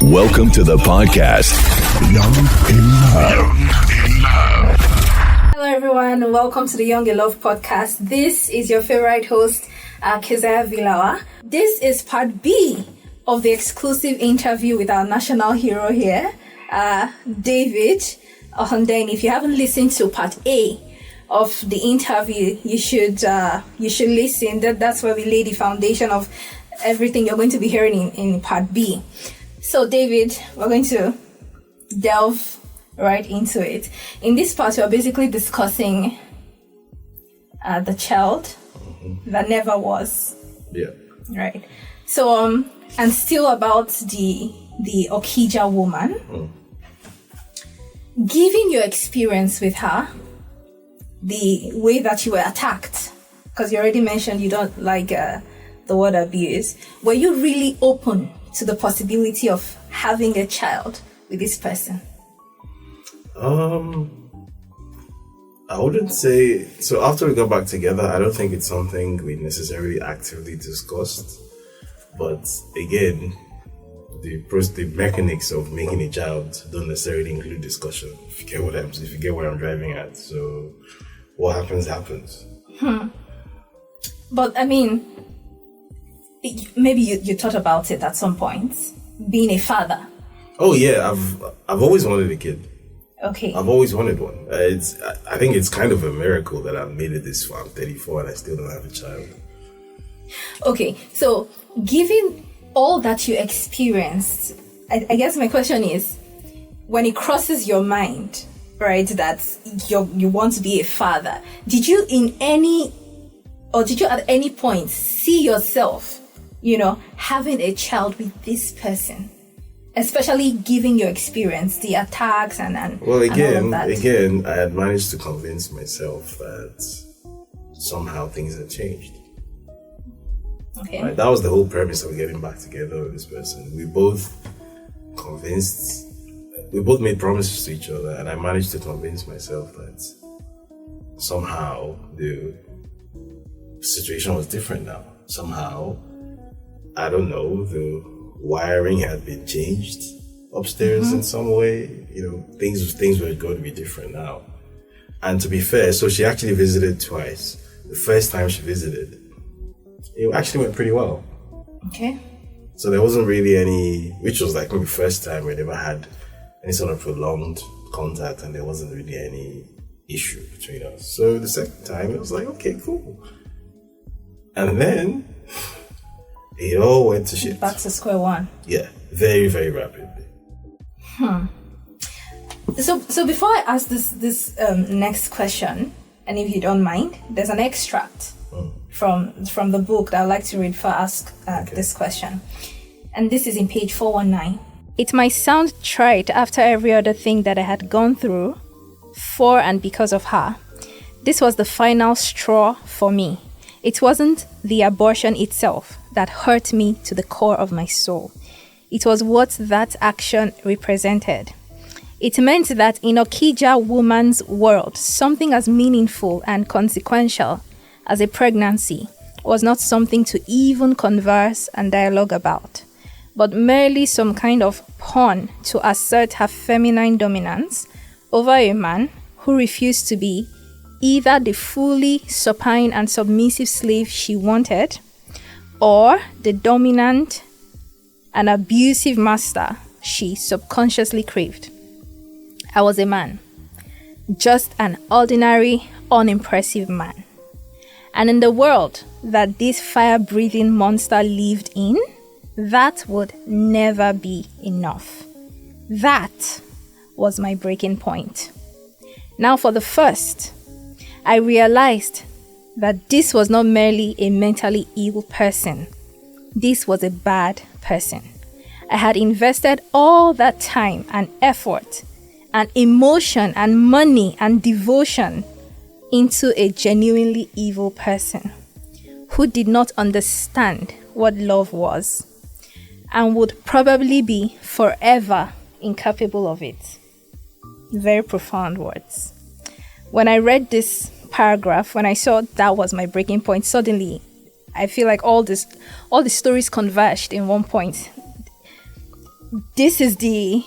Welcome to the podcast, Young in Love. Hello everyone, welcome to the Young in Love podcast. This is your favorite host, Keziah Vilawa. This is part B of the exclusive interview with our national hero here, David Hundeyin. If you haven't listened to part A of the interview, you should listen. That's where we lay the foundation of everything you're going to be hearing in part B. So David, we're going to delve right into it. In this part, we're basically discussing the child that never was. Yeah. Right. So and still about the Okija woman. Given your experience with her, the way that you were attacked, because you already mentioned you don't like the word abuse, were you really open to the possibility of having a child with this person? I wouldn't say so. After we got back together, I don't think it's something we necessarily actively discussed. But again, the mechanics of making a child don't necessarily include discussion. If you get where I'm driving at. So what happens. But I mean, maybe you thought about it at some point, being a father. Oh yeah, I've always wanted a kid. Okay. I've always wanted one. I think it's kind of a miracle that I've made it this far. I'm 34 and I still don't have a child. Okay, so given all that you experienced, I guess my question is, when it crosses your mind, right, that you want to be a father, did you at any point see yourself, having a child with this person? Especially given your experience, the attacks and all of that. Again, I had managed to convince myself that somehow things had changed. Okay. Right? That was the whole premise of getting back together with this person. We both made promises to each other, and I managed to convince myself that somehow the situation was different now. Somehow, I don't know, the wiring had been changed upstairs in some way. Things were going to be different now. And to be fair, so she actually visited twice. The first time she visited, it actually went pretty well. Okay. So there wasn't really which was like maybe the first time we never had any sort of prolonged contact, and there wasn't really any issue between us. So the second time it was like, okay, cool. And then it all went to shit. Back to square one. Yeah, very, very rapidly. So before I ask this next question, and if you don't mind, there's an extract from the book that I'd like to read for ask this question. And this is in page 419. It might sound trite after every other thing that I had gone through for and because of her. This was the final straw for me. It wasn't the abortion itself that hurt me to the core of my soul. It was what that action represented. It meant that in Okija woman's world, something as meaningful and consequential as a pregnancy was not something to even converse and dialogue about, but merely some kind of pawn to assert her feminine dominance over a man who refused to be either the fully supine and submissive slave she wanted, or the dominant and abusive master she subconsciously craved. I was a man, just an ordinary, unimpressive man. And in the world that this fire-breathing monster lived in, that would never be enough. That was my breaking point. Now for the first, I realized that this was not merely a mentally ill person. This was a bad person. I had invested all that time and effort and emotion and money and devotion into a genuinely evil person who did not understand what love was and would probably be forever incapable of it. Very profound words. When I read this paragraph, when I saw that was my breaking point, suddenly I feel like all the stories converged in one point. this is the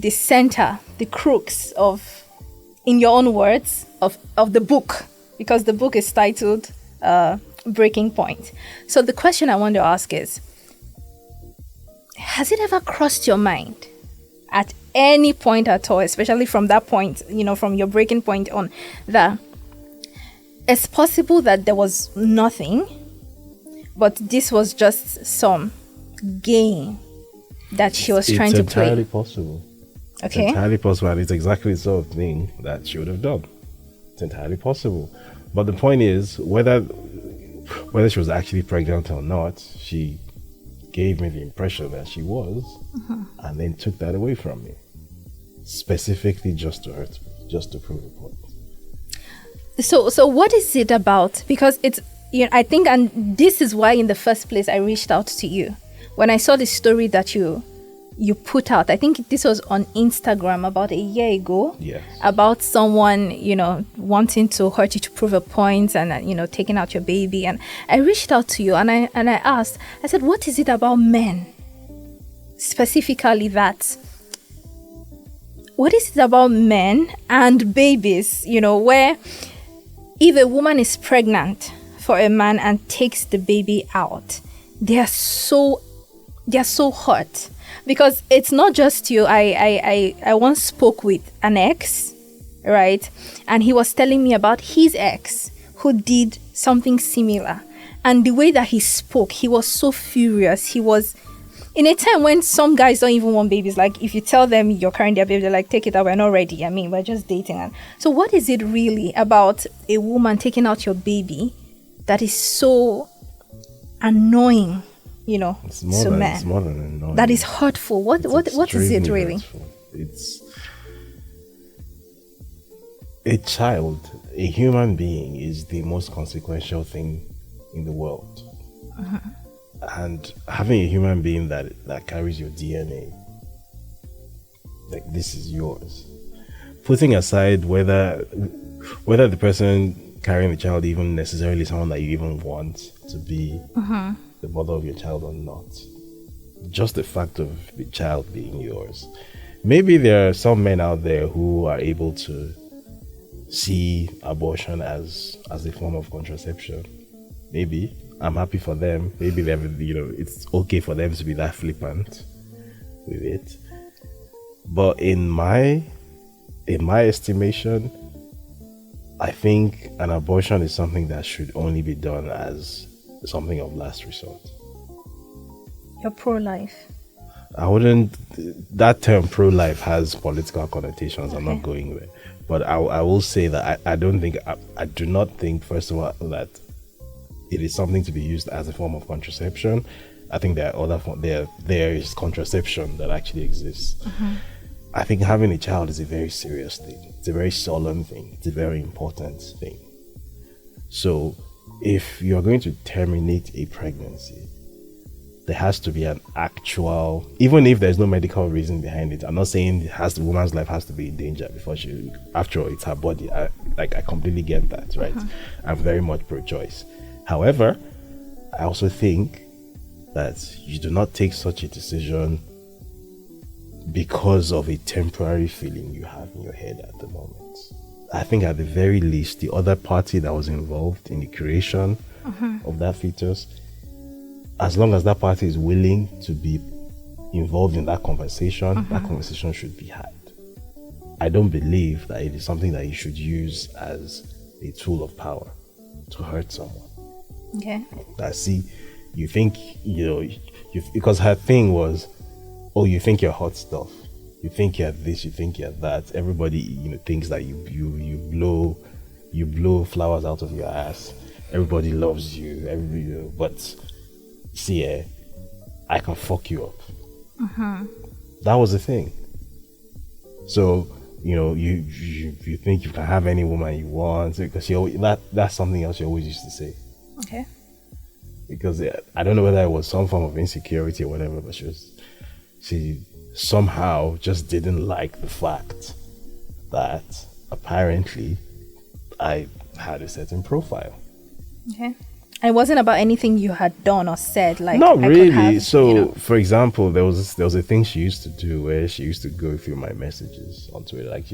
center, the crux of, in your own words, of the book, because the book is titled Breaking Point. So the question I want to ask is, has it ever crossed your mind at any point at all, especially from that point, from your breaking point on, that it's possible that there was nothing, but this was just some game that she was trying to play? It's entirely possible. Okay. It's entirely possible, and it's exactly the sort of thing that she would have done. It's entirely possible. But the point is, whether she was actually pregnant or not, she gave me the impression that she was, and then took that away from me, specifically just to hurt me, just to prove a point. So what is it about? Because it's, I think, and this is why in the first place I reached out to you when I saw the story that you put out. I think this was on Instagram about a year ago. Yes. About someone, wanting to hurt you to prove a point, and taking out your baby. And I reached out to you and I asked, I said, what is it about men specifically that? What is it about men and babies, where if a woman is pregnant for a man and takes the baby out, they are so hurt? Because it's not just you. I once spoke with an ex, right? And he was telling me about his ex who did something similar. And the way that he spoke, he was so furious. He was in a time when some guys don't even want babies. Like, if you tell them you're carrying their baby, they're like, take it out, we're not ready. I mean, we're just dating. And so what is it really about a woman taking out your baby that is so annoying? It's more than annoying. That is hurtful. What is it really? Hurtful. It's a child, a human being is the most consequential thing in the world. And having a human being that carries your DNA, like, this is yours. Putting aside whether the person carrying the child even necessarily someone that you even want to be the mother of your child or not, just the fact of the child being yours. Maybe there are some men out there who are able to see abortion as a form of contraception. Maybe. I'm happy for them. Maybe they have, it's okay for them to be that flippant with it. But in my estimation, I think an abortion is something that should only be done as something of last resort. You're pro-life. I wouldn't. That term pro-life has political connotations. Okay. I'm not going there. But I will say that I do not think, first of all, that it is something to be used as a form of contraception. I think there are other there is contraception that actually exists. I think having a child is a very serious thing. It's a very solemn thing. It's a very important thing. So if you're going to terminate a pregnancy, there has to be an actual, even if there's no medical reason behind it. I'm not saying the woman's life has to be in danger before after all, it's her body. I completely get that, right? I'm very much pro-choice. However, I also think that you do not take such a decision because of a temporary feeling you have in your head at the moment. I think at the very least, the other party that was involved in the creation of that fetus, as long as that party is willing to be involved in that conversation, that conversation should be had. I don't believe that it is something that you should use as a tool of power to hurt someone. Okay. You think, because her thing was, oh, you think you're hot stuff. You think you're this, you think you're that. Everybody, thinks that you blow flowers out of your ass. Everybody loves you. But see, I can fuck you up. That was the thing. So, you think you can have any woman you want, because that's something else you always used to say. Okay. Because I don't know whether it was some form of insecurity or whatever, but she somehow just didn't like the fact that apparently I had a certain profile. Okay. It wasn't about anything you had done or said. Like, not I could really. have, So, you know. for example, there was a thing she used to do where she used to go through my messages on Twitter. Like,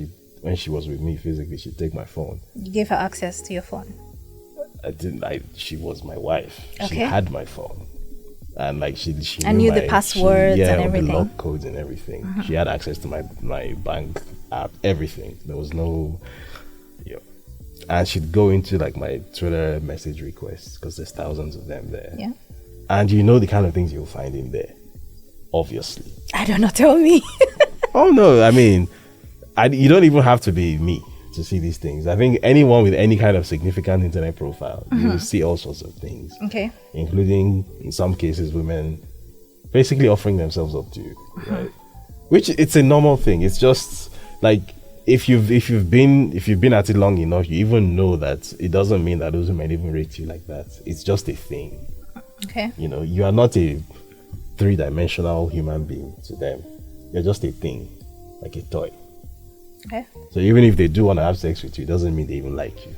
when she was with me physically, she'd take my phone. You gave her access to your phone. I didn't. She was my wife. She Okay. had my phone, and like she And knew the passwords and everything. the lock codes and everything. She had access to my bank app, everything. There was no, and she'd go into like my Twitter message requests because there's thousands of them there. Yeah. And you know the kind of things you'll find in there, obviously. I don't know. Tell me. Oh no, I mean, you don't even have to be me to see these things. I think anyone with any kind of significant internet profile, you will see all sorts of things. Okay. Including, in some cases, women basically offering themselves up to you, right? Which it's a normal thing. It's just like if you've been at it long enough, you even know that it doesn't mean that those women even rate you like that. It's just a thing. Okay. You are not a three-dimensional human being to them. You're just a thing, like a toy. Okay. So even if they do want to have sex with you, it doesn't mean they even like you.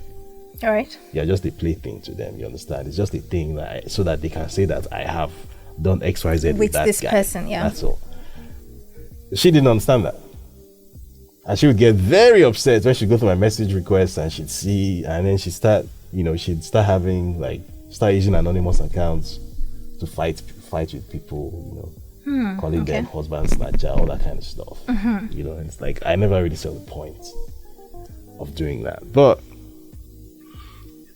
All right. You're just a plaything to them. You understand? It's just a thing so that they can say that I have done X, Y, Z with that this guy. person. Yeah. That's all. She didn't understand that, and she would get very upset when she go through my message requests and she'd see, and then she'd start using anonymous accounts to fight with people. Calling them husband snatcher, all that kind of stuff. And it's like I never really saw the point of doing that. But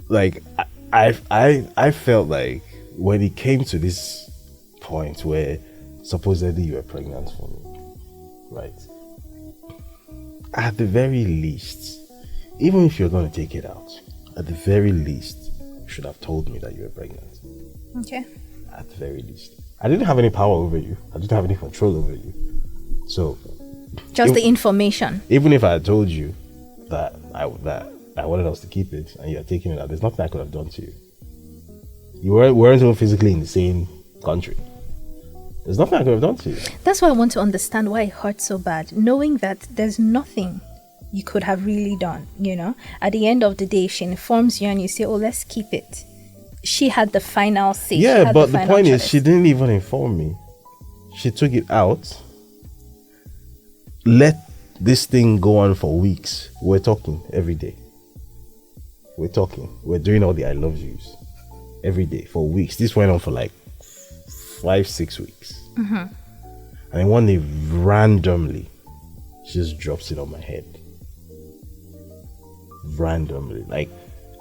like I felt like when it came to this point where supposedly you were pregnant for me, right? At the very least, even if you're going to take it out, at the very least, you should have told me that you were pregnant. Okay. At the very least. I didn't have any power over you. I didn't have any control over you. So, just the information. Even if I had told you that I wanted us to keep it and you're taking it out, there's nothing I could have done to you. You weren't even physically in the same country. There's nothing I could have done to you. That's why I want to understand why it hurts so bad, knowing that there's nothing you could have really done. At the end of the day, she informs you and you say, "Oh, let's keep it." She had the final say. Yeah, but the point choice. is, she didn't even inform me. She took it out. Let this thing go on for weeks. We're talking every day. We're talking. We're doing all the I love yous every day for weeks. This went on for like 5-6 weeks. And then one day, randomly, she just drops it on my head. Randomly. Like,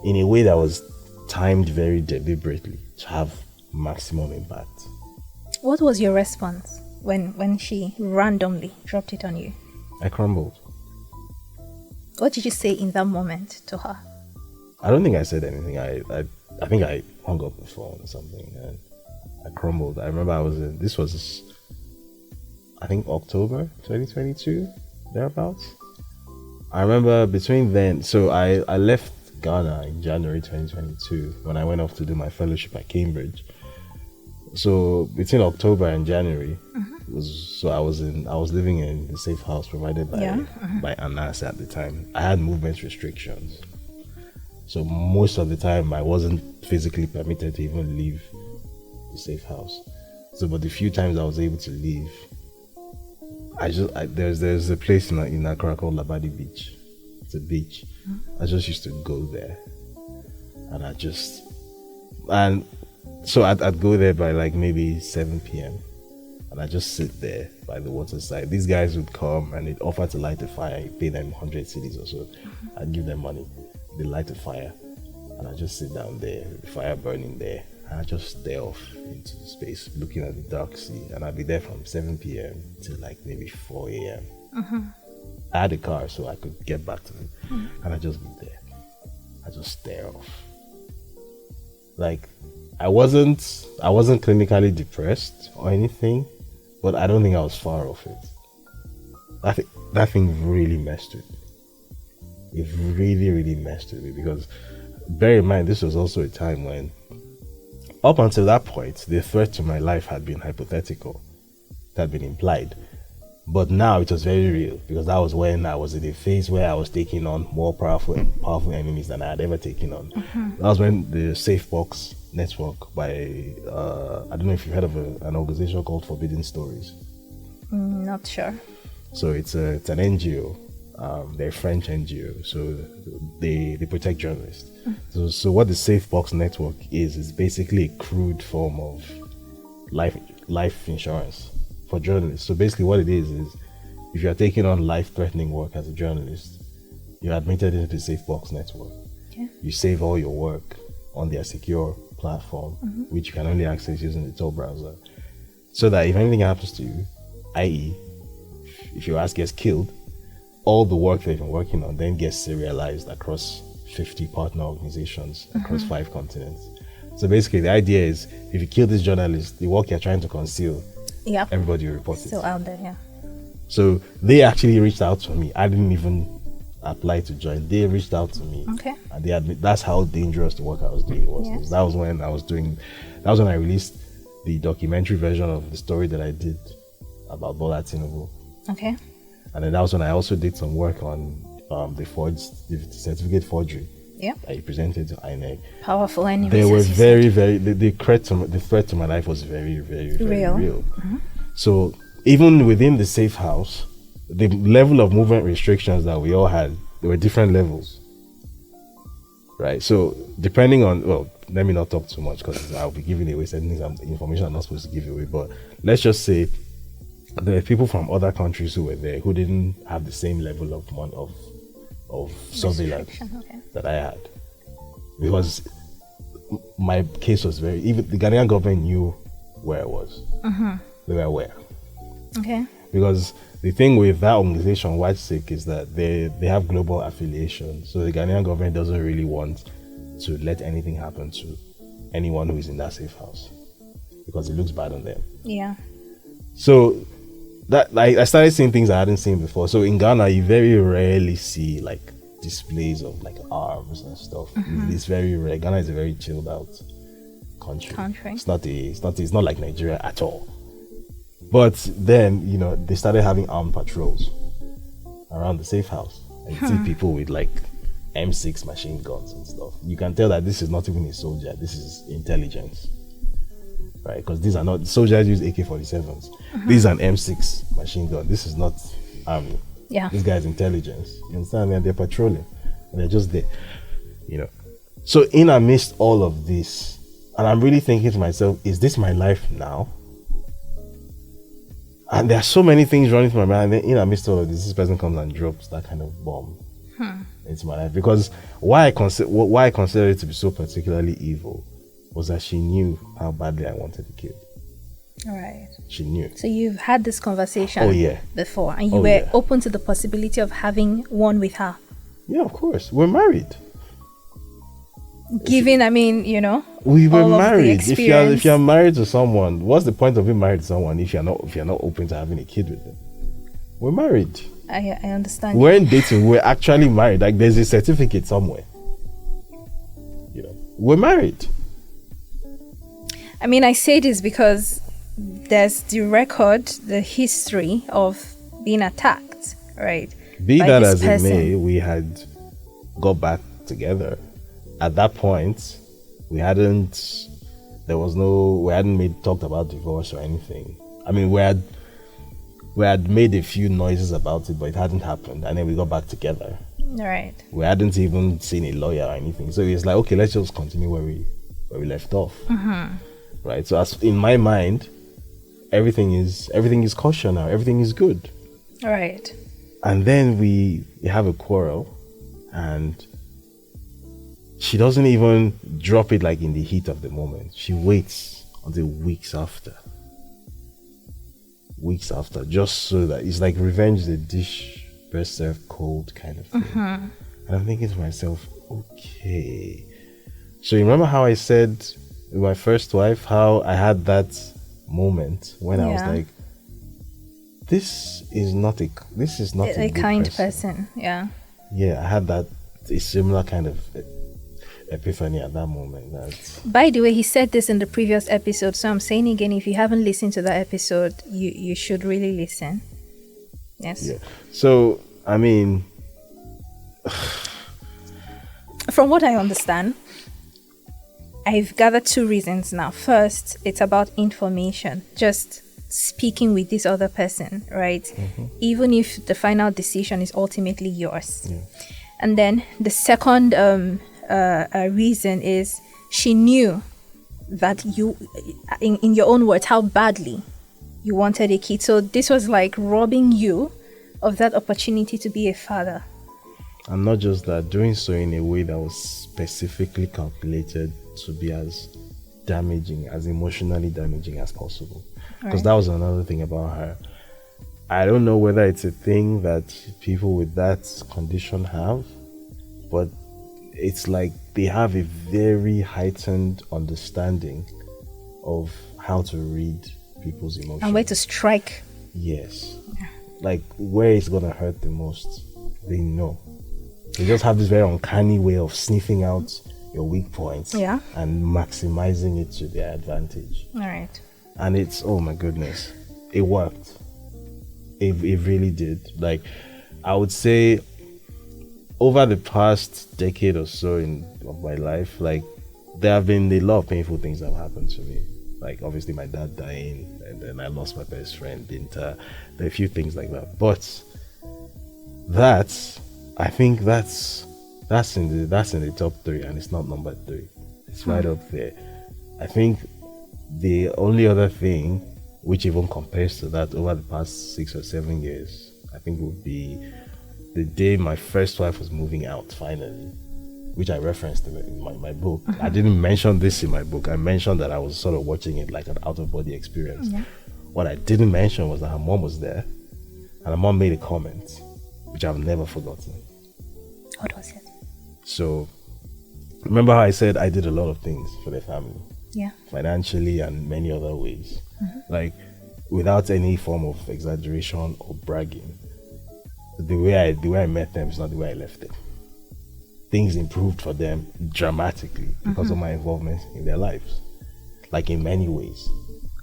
in a way that was timed very deliberately to have maximum impact. What was your response when she randomly dropped it on you? I crumbled. What did you say in that moment to her? I don't think I said anything. I think I hung up the phone or something and I crumbled. I remember this was I think October 2022, thereabouts. I remember between then, so I left Ghana in January 2022 when I went off to do my fellowship at Cambridge. So between October and January I was living in the safe house provided by Anas at the time. I had movement restrictions, so most of the time I wasn't physically permitted to even leave the safe house. So, but the few times I was able to leave, there's a place in Accra called Labadi Beach. It's a beach. I just used to go there, and so I'd go there by like maybe 7 p.m. and I just sit there by the waterside. These guys would come and they'd offer to light a fire. You pay them 100 cedis or so. I'd give them money. They light a fire, and I just sit down there, with the fire burning there, and I just stare off into the space, looking at the dark sea. And I'd be there from 7 p.m. to like maybe 4 a.m. I had a car, so I could get back to them, and I just be there. I just stare off. Like, I wasn't clinically depressed or anything, but I don't think I was far off it. That thing really messed with me. It really, really messed with me, because bear in mind, this was also a time when, up until that point, the threat to my life had been hypothetical. It had been implied. But now it was very real, because that was when I was in a phase where I was taking on more powerful enemies than I had ever taken on. That was when the safe box network by I don't know if you've heard of an organization called Forbidden Stories. Not sure. So it's an NGO. They're a French NGO, so they protect journalists. So what the Safe Box Network is basically a crude form of life insurance for journalists. So basically what it is if you're taking on life-threatening work as a journalist, you're admitted into the Safe Box Network. Okay. You save all your work on their secure platform, which you can only access using the Tor browser, so that if anything happens to you, i.e., if your ass gets killed, all the work they've been working on then gets serialized across 50 partner organizations across 5 continents. So basically, the idea is if you kill this journalist, the work you're trying to conceal, everybody will report it. Still out there, yeah. So they actually reached out to me. I didn't even apply to join. They reached out to me. Okay. And they admit that's how dangerous the work I was doing was. Yes. That was when I released the documentary version of the story that I did about Bola Tinubu. Okay. And then that was when I also did some work on the certificate forgery. Yeah. I presented to INEC. Powerful enemies. They were very, very. The threat to my life was very, very, very real. So even within the safe house, the level of movement restrictions that we all had, there were different levels. Right. So depending on, let me not talk too much because I'll be giving away certain information I'm not supposed to give away. But let's just say there were people from other countries who were there who didn't have the same level of surveillance that I had, because my case was even the Ghanaian government knew where I was. They were aware. Okay. Because the thing with that organization, White Sick, is that they have global affiliation. So the Ghanaian government doesn't really want to let anything happen to anyone who is in that safe house because it looks bad on them. Yeah. So that I started seeing things I hadn't seen before. So in Ghana, you very rarely see like displays of like arms and stuff. It's very rare. Ghana is a very chilled out country. It's not like Nigeria at all. But then, they started having armed patrols around the safe house. And you see people with like M6 machine guns and stuff. You can tell that this is not even a soldier. This is intelligence. Right? Because these are not... Soldiers use AK-47s. This is an M6 machine gun. This is not army. Yeah. This guy's intelligence. You understand? And they're patrolling. And they're just there. So in amidst all of this, and I'm really thinking to myself, is this my life now? And there are so many things running through my mind. And then in amidst all of this person comes and drops that kind of bomb into my life. Because why I consider it to be so particularly evil was that she knew how badly I wanted the kid. All right. She knew. So you've had this conversation before, and you were open to the possibility of having one with her. Yeah, of course. We're married. We were married. If you're married to someone, what's the point of being married to someone if you're not open to having a kid with them? We're married. I understand. We weren't dating. We're actually married. Like there's a certificate somewhere. We're married. I say this because there's the record, the history of being attacked, right? Be that as it may, we had got back together. At that point, we hadn't talked about divorce or anything. We had made a few noises about it, but it hadn't happened. And then we got back together. Right. We hadn't even seen a lawyer or anything. So it's like, okay, let's just continue where we left off. Right. So as in my mind, everything is kosher now. Everything is good. All right. And then we have a quarrel, and she doesn't even drop it like in the heat of the moment. She waits until weeks after, just so that it's like revenge is a dish best served cold kind of thing. And I'm thinking to myself, okay. So you remember how I said with my first wife, how I had that moment when I was like, this is not a kind person. Yeah. Yeah, I had a similar kind of epiphany at that moment. By the way, he said this in the previous episode, so I'm saying again, if you haven't listened to that episode, you should really listen. Yes. Yeah. So from what I understand, I've gathered two reasons now. First, it's about information, just speaking with this other person, right? Even if the final decision is ultimately yours. Yeah. And then the second reason is she knew that you, in your own words, how badly you wanted a kid. So this was like robbing you of that opportunity to be a father. And not just that, doing so in a way that was specifically calculated to be as damaging, as emotionally damaging as possible. Because that was another thing about her. I don't know whether it's a thing that people with that condition have, but it's like they have a very heightened understanding of how to read people's emotions. And where to strike. Yes. Like where it's going to hurt the most, they know. They just have this very uncanny way of sniffing out your weak points and maximizing it to their advantage. All right. And it's, oh my goodness, it worked. It really did. Like, I would say over the past decade or so of my life, like, there have been a lot of painful things that have happened to me. Like, obviously my dad dying, and then I lost my best friend, Binta. There are a few things like that. But I think that's in the top 3, and it's not number 3. It's right up there. I think the only other thing which even compares to that over the past 6 or 7 years, I think would be the day my first wife was moving out finally, which I referenced in my book. I didn't mention this in my book. I mentioned that I was sort of watching it like an out-of-body experience. What I didn't mention was that her mom was there, and her mom made a comment which I've never forgotten. What was it? So, remember how I said I did a lot of things for their family? Yeah. Financially and many other ways. Like, without any form of exaggeration or bragging, the way I met them is not the way I left them. Things improved for them dramatically because of my involvement in their lives. Like, in many ways.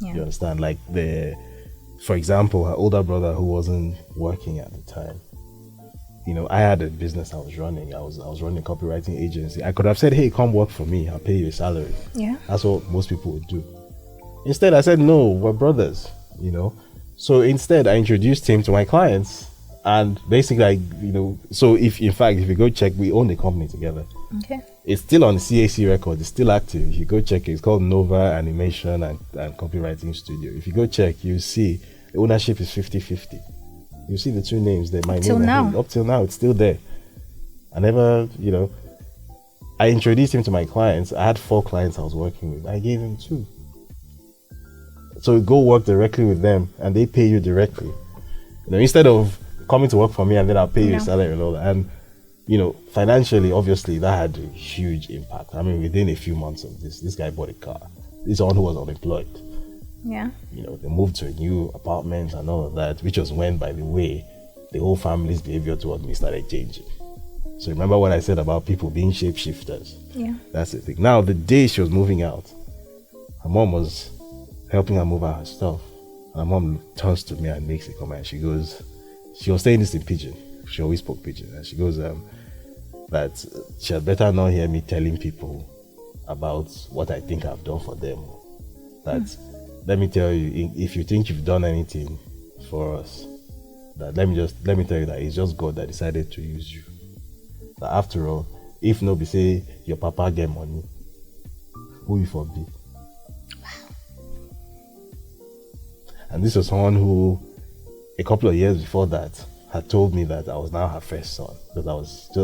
Yeah. You understand? Like, for example, her older brother who wasn't working at the time, you know, I had a business I was running. I was running a copywriting agency. I could have said, hey, come work for me. I'll pay you a salary. Yeah. That's what most people would do. Instead, I said, no, we're brothers, you know. So instead, I introduced him to my clients. And basically, so if you go check, we own the company together. Okay. It's still on the CAC record. It's still active. If you go check it, it's called Nova Animation and Copywriting Studio. If you go check, you see the ownership is 50-50. You see the two names there. Up till now, it's still there. I never, I introduced him to my clients. I had 4 clients I was working with. I gave him 2. So go work directly with them and they pay you directly. Instead of coming to work for me and then I'll pay you a salary and all that. And, financially, obviously, that had a huge impact. I mean, within a few months of this guy bought a car. This is someone who was unemployed. Yeah. They moved to a new apartment and all of that, which was when, by the way, the whole family's behavior toward me started changing. So remember what I said about people being shapeshifters? Yeah. That's the thing. Now, the day she was moving out, her mom was helping her move out her stuff. And her mom turns to me and makes a comment. She goes, she was saying this in Pidgin. She always spoke Pidgin. And she goes, that she had better not hear me telling people about what I think I've done for them. That, let me tell you, if you think you've done anything for us, that let me tell you that it's just God that decided to use you. That after all, if nobody say your papa get money, who you for be? And this was someone who, a couple of years before that, had told me that I was now her first son, because I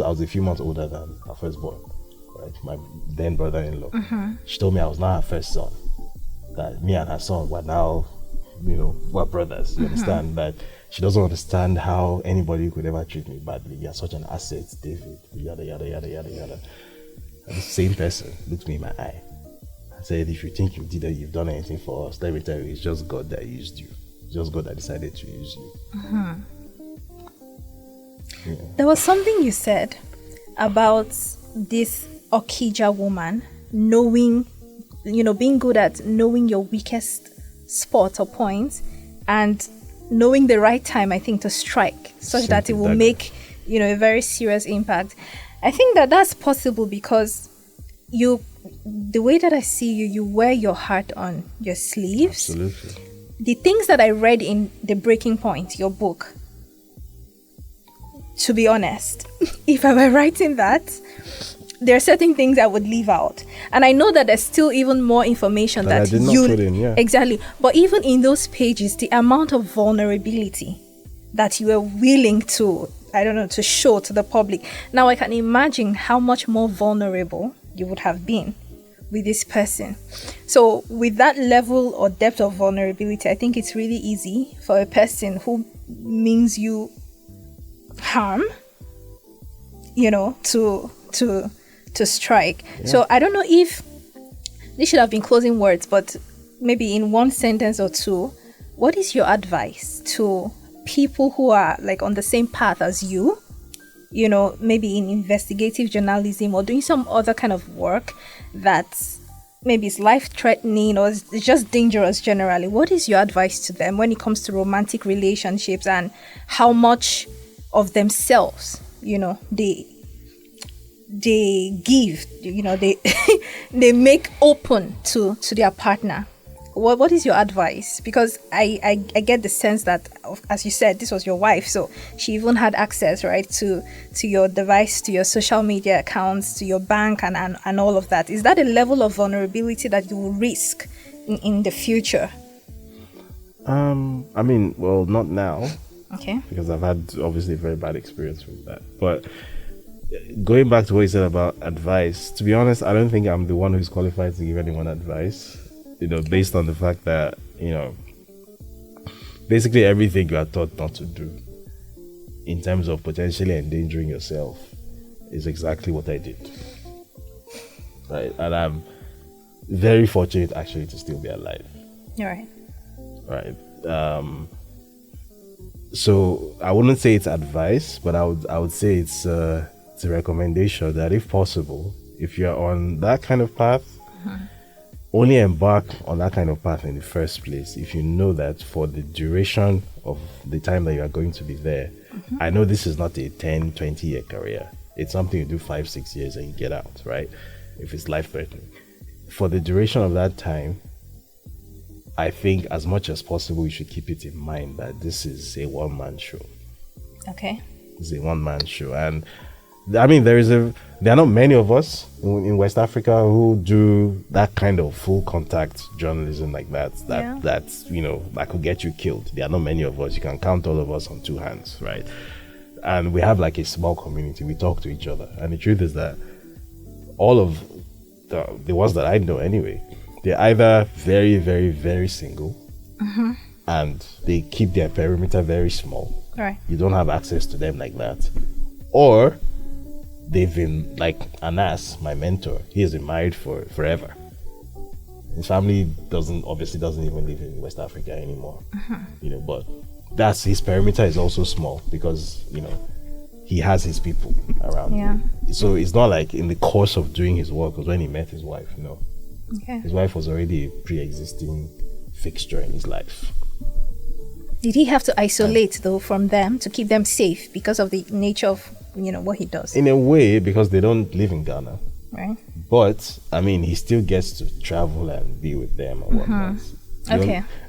was a few months older than her firstborn, right? My then brother-in-law. She told me I was now her first son. That me and her son were now, we're brothers. You understand? That she doesn't understand how anybody could ever treat me badly. You're such an asset, David. Yada yada yada yada yada. And the same person looked me in my eye and said, if you think you've done anything for us, let me tell you, it's just God that used you. It's just God that decided to use you. Yeah. There was something you said about this Okija woman knowing, being good at knowing your weakest spot or point and knowing the right time, I think, to strike such that it will make, a very serious impact. I think that that's possible because the way that I see you, you wear your heart on your sleeves. Absolutely. The things that I read in The Breaking Point, your book, to be honest, if I were writing that, there are certain things I would leave out. And I know that there's still even more information that I did not put in, yeah. Exactly. But even in those pages, the amount of vulnerability that you were willing to, to show to the public. Now I can imagine how much more vulnerable you would have been with this person. So with that level or depth of vulnerability, I think it's really easy for a person who means you harm, to strike. Yeah. So I don't know if this should have been closing words, but maybe in one sentence or two, what is your advice to people who are like on the same path as you, maybe in investigative journalism or doing some other kind of work that maybe is life-threatening or is just dangerous generally? What is your advice to them when it comes to romantic relationships and how much of themselves, they give, they make open to their partner? What is your advice? Because I get the sense that, as you said, this was your wife, so she even had access, right, to your device, to your social media accounts, to your bank, and all of that. Is that a level of vulnerability that you will risk in the future? Well, not now. Okay. Because I've had obviously a very bad experience with that. But going back to what you said about advice, to be honest, I don't think I'm the one who's qualified to give anyone advice. Based on the fact that, basically everything you are taught not to do in terms of potentially endangering yourself is exactly what I did. Right? And I'm very fortunate actually to still be alive. You're right. Right. So I wouldn't say it's advice, but I would say it's a recommendation that if possible, if you're on that kind of path, only embark on that kind of path in the first place if you know that for the duration of the time that you are going to be there. I know this is not a 10, 20 year career. It's something you do 5, 6 years and you get out, right? If it's life-threatening. For the duration of that time, I think as much as possible you should keep it in mind that this is a one-man show. Okay. It's a one-man show. And there are not many of us in West Africa who do that kind of full contact journalism like that. That's that could get you killed. There are not many of us. You can count all of us on two hands, right? And we have like a small community. We talk to each other. And the truth is that all of the ones that I know anyway, they're either very, very, very single and they keep their perimeter very small. Right. You don't have access to them like that. Or they've been like Anas, my mentor. He has been married for forever. His family doesn't even live in West Africa anymore. But that's his perimeter is also small because he has his people around him. So it's not like in the course of doing his work, because when he met his wife, Okay. His wife was already a pre-existing fixture in his life. Did he have to isolate though from them to keep them safe because of the nature of what he does? In a way, because they don't live in Ghana. Right. But he still gets to travel and be with them and whatnot.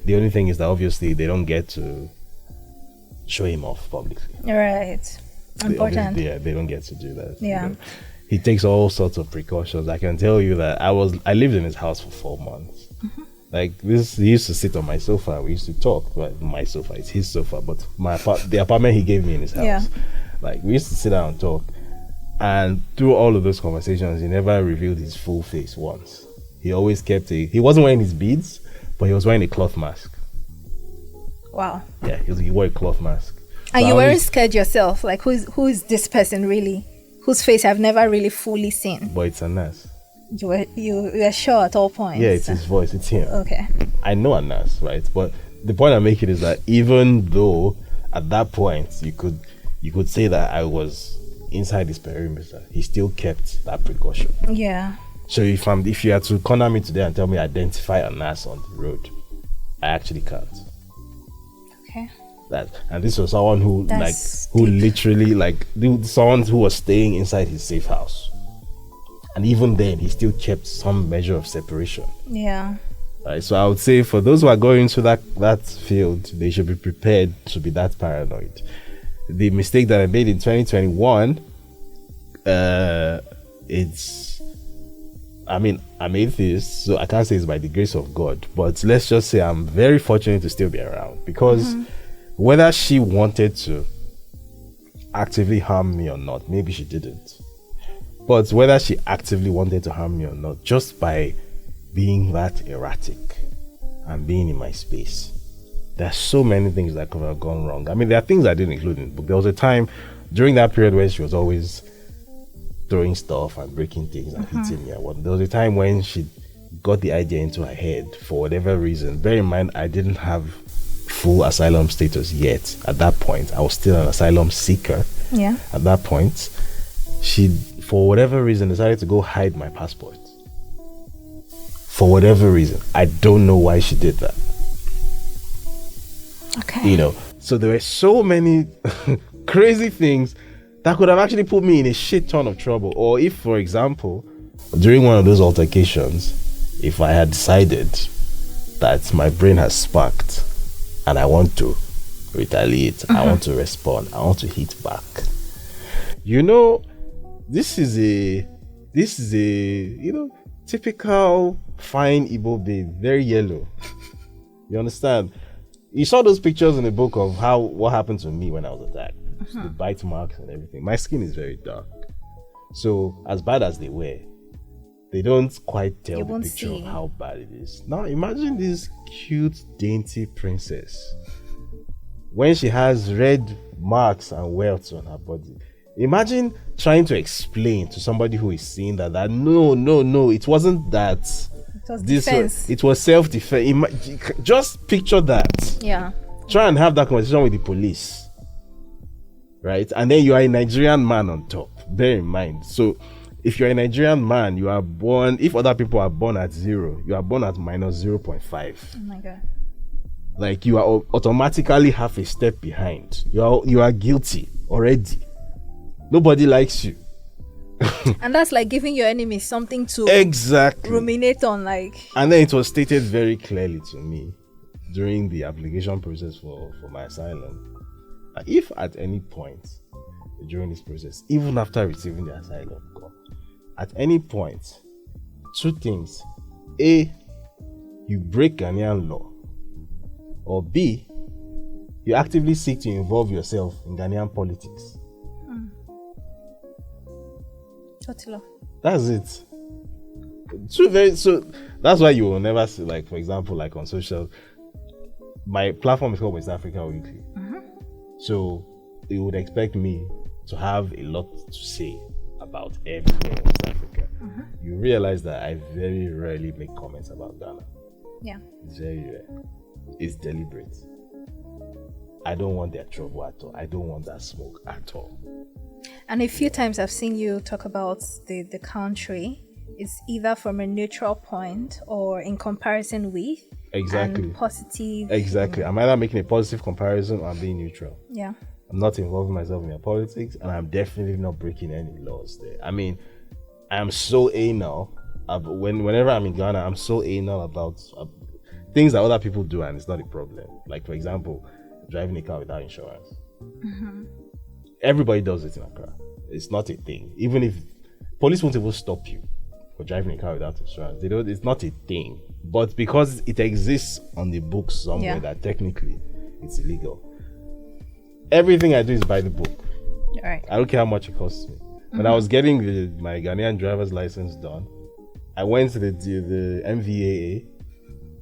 The only thing is that obviously they don't get to show him off publicly. Right. Important. They don't get to do that. Yeah. He takes all sorts of precautions. I can tell you that I lived in his house for 4 months. Like this, he used to sit on my sofa. We used to talk. But my sofa, it's his sofa, but the apartment he gave me in his house. Yeah. Like we used to sit down and talk. And through all of those conversations, he never revealed his full face once. He always kept he wasn't wearing his beads, but he was wearing a cloth mask. Wow. Yeah, he wore a cloth mask. And so you weren't scared yourself? Like, who is this person really? Whose face I've never really fully seen? But it's Anas. You were sure at all points? Yeah, it's his voice. It's him. Okay. I know Anas, right? But the point I'm making is that even though at that point you could say that I was inside his perimeter, he still kept that precaution. Yeah. So if you had to corner me today and tell me identify Anas on the road, I actually can't. Okay. And this was someone who someone who was staying inside his safe house. And even then, he still kept some measure of separation. Yeah. Right, so I would say for those who are going into that field, they should be prepared to be that paranoid. The mistake that I made in 2021, I'm atheist, so I can't say it's by the grace of God, but let's just say I'm very fortunate to still be around, because whether she wanted to actively harm me or not, maybe she didn't. But whether she actively wanted to harm me or not, just by being that erratic and being in my space, there are so many things that could have gone wrong. I mean, there are things I didn't include in the book. There was a time during that period where she was always throwing stuff and breaking things and hitting me. There was a time when she got the idea into her head for whatever reason. Bear in mind, I didn't have full asylum status yet. At that point, I was still an asylum seeker. Yeah. At that point, she, for whatever reason, decided to go hide my passport. For whatever reason. I don't know why she did that. Okay. You know, so there were so many crazy things that could have actually put me in a shit ton of trouble. Or if, for example, during one of those altercations, if I had decided that my brain has sparked and I want to retaliate, I want to respond, I want to hit back. You know, this is a typical fine Igbo babe, very yellow. You understand? You saw those pictures in the book of what happened to me when I was attacked. The bite marks and everything. My skin is very dark. So as bad as they were, they don't quite tell the picture of how bad it is. Now imagine this cute, dainty princess when she has red marks and welts on her body. Imagine trying to explain to somebody who is seeing that no, it wasn't that. It was defense. It was self-defense. Just picture that. Yeah. Try and have that conversation with the police. Right? And then you are a Nigerian man on top. Bear in mind. So if you're a Nigerian man, you are born, if other people are born at 0, you are born at minus 0.5. Oh my God. Like you are automatically half a step behind. You are guilty already. Nobody likes you. And that's like giving your enemy something to ruminate on, like. And then it was stated very clearly to me during the application process for my asylum. If at any point during this process, even after receiving the asylum call, at any point, 2 things: A, you break Ghanaian law, or B, you actively seek to involve yourself in Ghanaian politics. That's it. So that's why you will never see, like, for example, like on social, my platform is called West Africa Weekly. So you would expect me to have a lot to say about everything in West Africa. You realize that I very rarely make comments about Ghana. Yeah. It's very rare. It's deliberate. I don't want their trouble at all. I don't want that smoke at all. And a few times I've seen you talk about the country. It's either from a neutral point or in comparison with. Exactly. And positive. Exactly. I'm either making a positive comparison or I'm being neutral. Yeah. I'm not involving myself in their politics, and I'm definitely not breaking any laws there. I mean, I'm so anal. Whenever I'm in Ghana, I'm so anal about things that other people do, and it's not a problem. Like, for example, driving a car without insurance. Everybody does it in Accra. It's not a thing. Even if police won't even stop you for driving a car without insurance, they don't. It's not a thing. But because it exists on the books somewhere, that technically it's illegal. Everything I do is by the book. Right. I don't care how much it costs me. When I was getting my Ghanaian driver's license done, I went to the MVAA.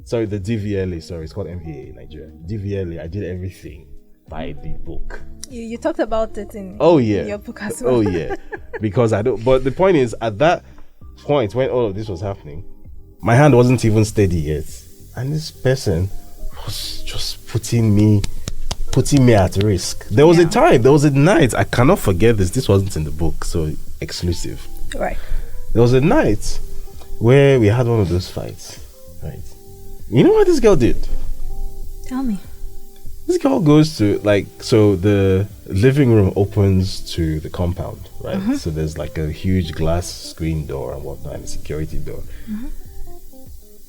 Sorry, the DVLA. Sorry, it's called MVAA in Nigeria. DVLA. I did everything by the book. You talked about it in your book as well. Oh yeah, because I don't. But the point is, at that point when all of this was happening, my hand wasn't even steady yet, and this person was just putting me at risk. There was a time, there was a night, I cannot forget this. This wasn't in the book, so exclusive. Right. There was a night where we had one of those fights. Right. You know what this girl did? Tell me. This girl goes to so the living room opens to the compound, right? So there's like a huge glass screen door and whatnot, and a security door.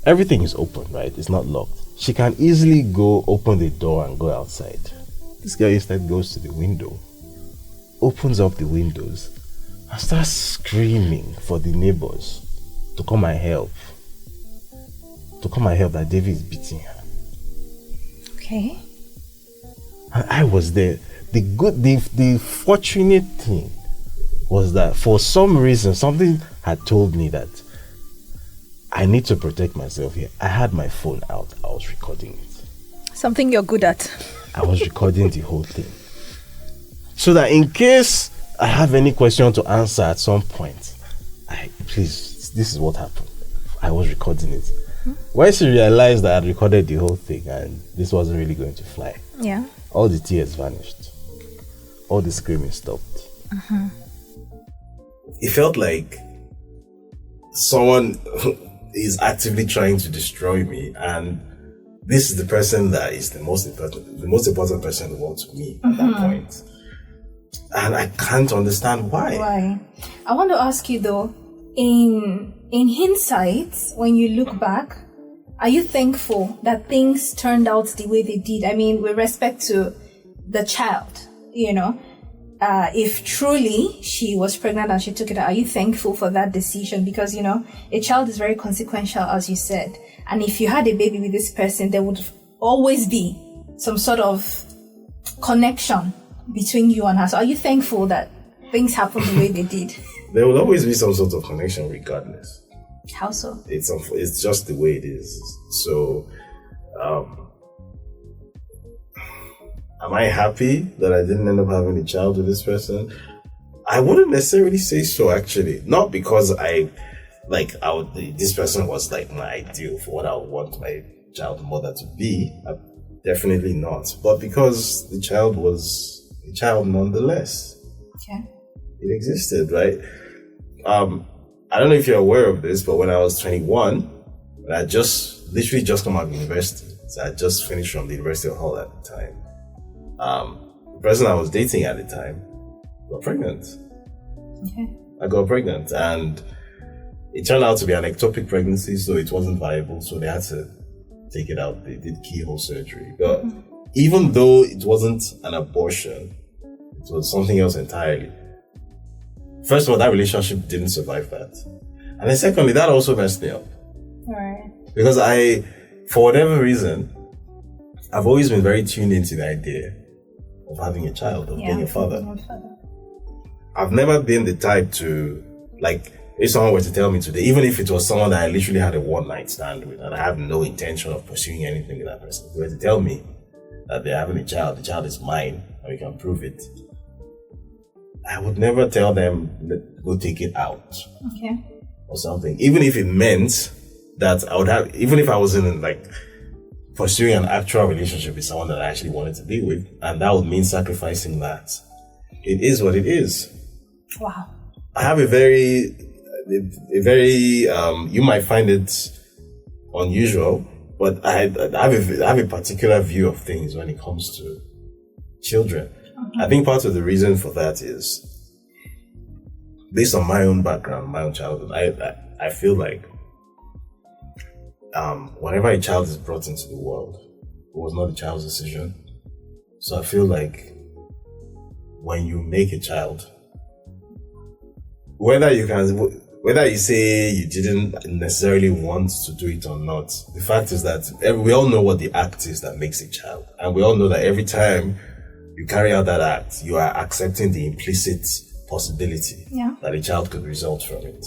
Everything is open, right? It's not locked. She can easily go open the door and go outside. This girl instead goes to the window, opens up the windows, and starts screaming for the neighbors to come and help. To come and help that David is beating her. Okay. And I was there. The fortunate thing was that for some reason, something had told me that I need to protect myself here. I had my phone out. I was recording it. Something you're good at. I was recording the whole thing. So that in case I have any question to answer at some point, this is what happened. I was recording it. When she realized that I had recorded the whole thing and this wasn't really going to fly, Yeah. all the tears vanished. All the screaming stopped. It felt like someone is actively trying to destroy me, and this is the person that is the most important person in the world to me at that point. And I can't understand why. Why? I want to ask you though, in hindsight, when you look back, are you thankful that things turned out the way they did? I mean, with respect to the child, if truly she was pregnant and she took it out, are you thankful for that decision? Because, a child is very consequential, as you said. And if you had a baby with this person, there would always be some sort of connection between you and her. So are you thankful that things happened the way they did? There will always be some sort of connection regardless. How so? It's just the way it is. So, am I happy that I didn't end up having a child with this person? I wouldn't necessarily say so, actually. Not because this person was like my ideal for what I would want my child mother to be. Definitely not. But because the child was a child nonetheless. Okay. It existed, right? I don't know if you're aware of this, but when I was 21, when I literally just come out of university, so I just finished from the University of Hull at the time. The person I was dating at the time got pregnant. Okay. I got pregnant, and it turned out to be an ectopic pregnancy, so it wasn't viable, so they had to take it out. They did keyhole surgery. But even though it wasn't an abortion, it was something else entirely. First of all, that relationship didn't survive that. And then secondly, that also messed me up. Right. Because for whatever reason, I've always been very tuned into the idea of having a child, of being a father. I've never been the type to, if someone were to tell me today, even if it was someone that I literally had a one-night stand with and I have no intention of pursuing anything with that person, if they were to tell me that they're having a child, the child is mine, and we can prove it, I would never tell them, go take it out. Okay. Or something. Even if it meant that I would have, even if I was in pursuing an actual relationship with someone that I actually wanted to be with, and that would mean sacrificing that. It is what it is. Wow. I have a very, you might find it unusual, but I have a particular view of things when it comes to children. I think part of the reason for that is based on my own background, my own childhood. I feel like whenever a child is brought into the world, it was not the child's decision. So I feel like when you make a child, whether you say you didn't necessarily want to do it or not, the fact is that we all know what the act is that makes a child. And we all know that every time you carry out that act, you are accepting the implicit possibility that a child could result from it.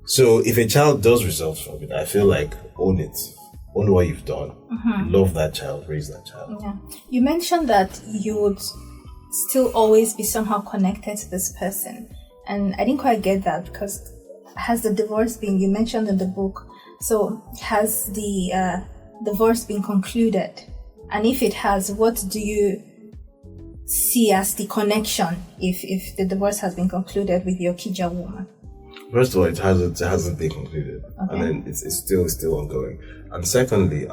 So if a child does result from it, I feel like own it. Own what you've done. Love that child, raise that child. Yeah. You mentioned that you would still always be somehow connected to this person. And I didn't quite get that, because has the divorce been, you mentioned in the book, so has the divorce been concluded? And if it has, what do you see as the connection if the divorce has been concluded with your Kija woman? First of all, it hasn't been concluded. Okay. And then it's still ongoing. And secondly,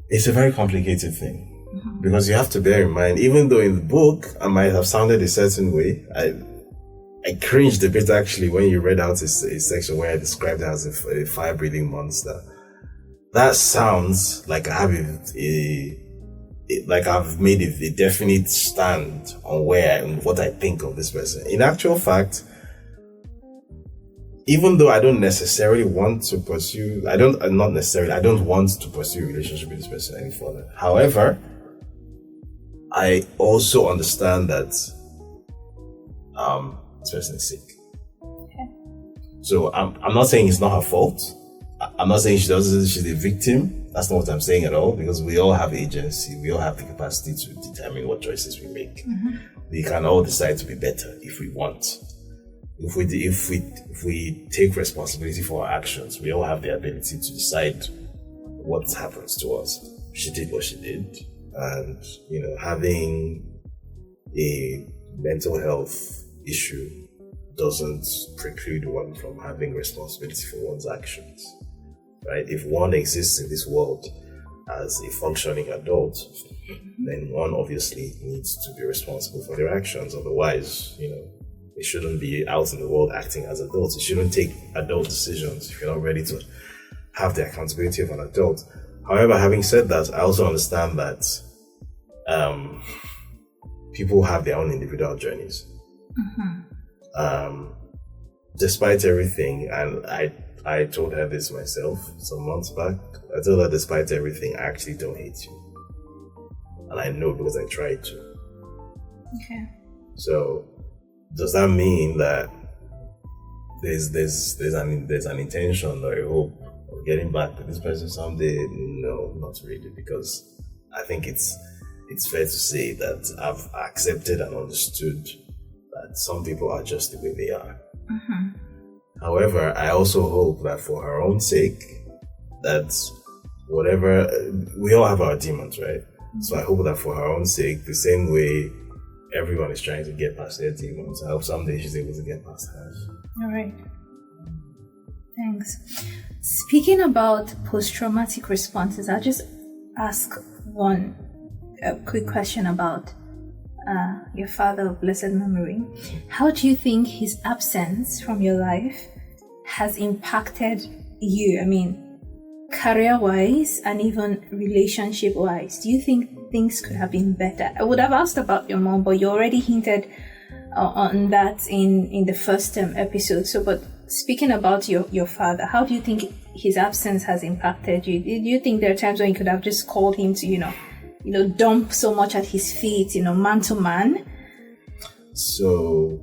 It's a very complicated thing. Because you have to bear in mind, even though in the book I might have sounded a certain way, I cringed a bit actually when you read out a section where I described it as a fire-breathing monster. That sounds like I have like I've made a definite stand on what I think of this person. In actual fact, even though I don't necessarily want to pursue, I don't want to pursue a relationship with this person any further. However, I also understand that this person is sick. Okay. So I'm not saying it's not her fault. I'm not saying she's a victim. That's not what I'm saying at all, because we all have agency. We all have the capacity to determine what choices we make. We can all decide to be better if we want. If we take responsibility for our actions, we all have the ability to decide what happens to us. She did what she did. And, having a mental health issue doesn't preclude one from having responsibility for one's actions, right? If one exists in this world as a functioning adult, then one obviously needs to be responsible for their actions. Otherwise, they shouldn't be out in the world acting as adults. You shouldn't take adult decisions if you're not ready to have the accountability of an adult. However, having said that, I also understand that people have their own individual journeys. Despite everything, and I told her this myself some months back, I told her despite everything, I actually don't hate you. And I know because I tried to. Okay. So, does that mean that there's an intention or a hope of getting back to this person someday? No, not really, because I think it's fair to say that I've accepted and understood that some people are just the way they are. However, I also hope that for her own sake, that whatever, we all have our demons, right? So I hope that for her own sake, the same way everyone is trying to get past their demons, I hope someday she's able to get past hers. All right. Thanks. Speaking about post-traumatic responses, I'll just ask a quick question about your father of blessed memory. How do you think his absence from your life has impacted you? I mean, career-wise and even relationship-wise. Do you think things could have been better? I would have asked about your mom, but you already hinted on that in the first episode. So, but speaking about your father, how do you think his absence has impacted you? Do you think there are times when you could have just called him to, dump so much at his feet, man to man? So,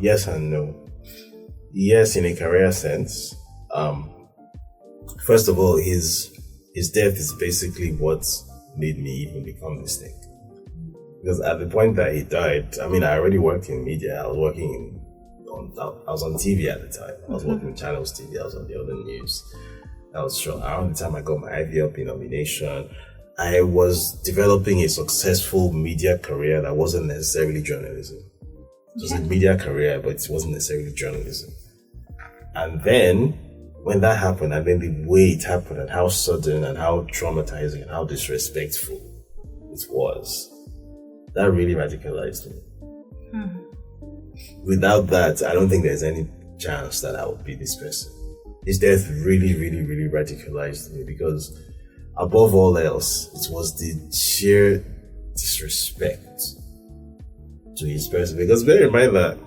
yes and no. Yes, in a career sense. First of all, his death is basically what made me even become this thing. Because at the point that he died, I already worked in media. I was on TV at the time. I was working with Channels TV. I was on the other news. That was short. Around the time I got my IVLP nomination, I was developing a successful media career that wasn't necessarily journalism. It was a media career, but it wasn't necessarily journalism. And then, when that happened, and then the way it happened, and how sudden, and how traumatizing, and how disrespectful it was, that really radicalized me. Without that, I don't think there's any chance that I would be this person. His death really, really, really radicalized me, because above all else, it was the sheer disrespect to his person. Because bear in mind that,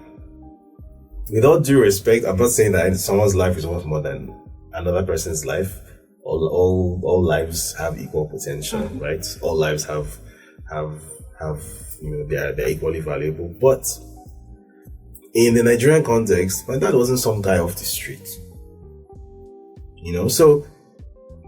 with all due respect, I'm not saying that someone's life is worth more than another person's life. All lives have equal potential, right? All lives have they're equally valuable. But in the Nigerian context, my dad wasn't some guy off the street. So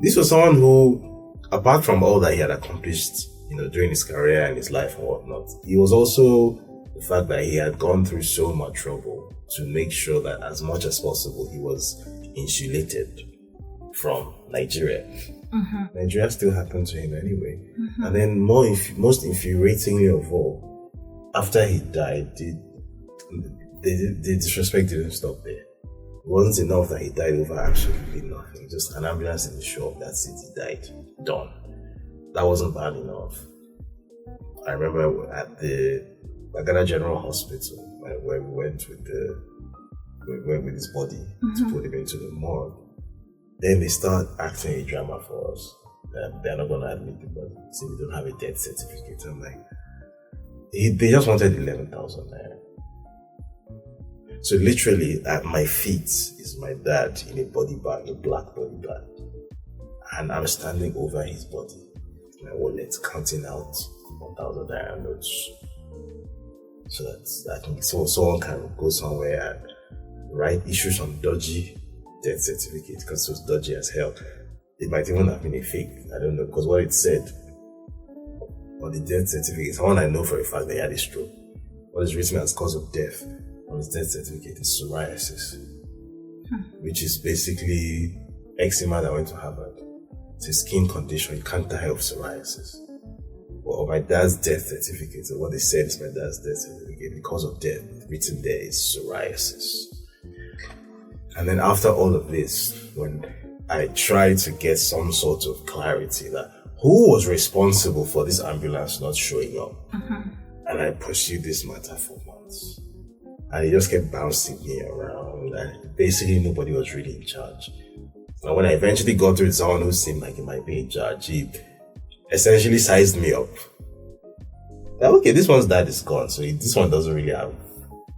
this was someone who, apart from all that he had accomplished, during his career and his life and whatnot, he was also the fact that he had gone through so much trouble to make sure that as much as possible he was insulated from Nigeria. Nigeria still happened to him anyway. And then most infuriatingly of all, after he died, the disrespect didn't stop there. It wasn't enough that he died over absolutely nothing. Just an ambulance in the shop, that's it, he died. Done. That wasn't bad enough. I remember at the Ghana General Hospital where we went with his body to put him into the morgue. Then they start acting a drama for us. They're not going to admit the body. So we don't have a death certificate. I'm like, they just wanted 11,000 naira. So literally at my feet is my dad in a body bag, a black body bag. And I'm standing over his body, my wallet, counting out 1,000 naira notes. So that I think someone can go somewhere and issue some dodgy death certificate because it was dodgy as hell. It might even have been a fake, I don't know, because what it said on the death certificate, someone I know for a fact they had a stroke. What is written as cause of death on his death certificate is psoriasis, which is basically eczema that went to Harvard. It's a skin condition, you can't die of psoriasis. Well, my dad's death certificate, so what they said is my dad's death certificate, the cause of death written there is psoriasis. And then after all of this, when I tried to get some sort of clarity that who was responsible for this ambulance not showing up, and I pursued this matter for months. And he just kept bouncing me around, and basically nobody was really in charge. And when I eventually got to someone who seemed like he might be in charge, he essentially sized me up. Like, okay, this one's dad is gone, so this one doesn't really have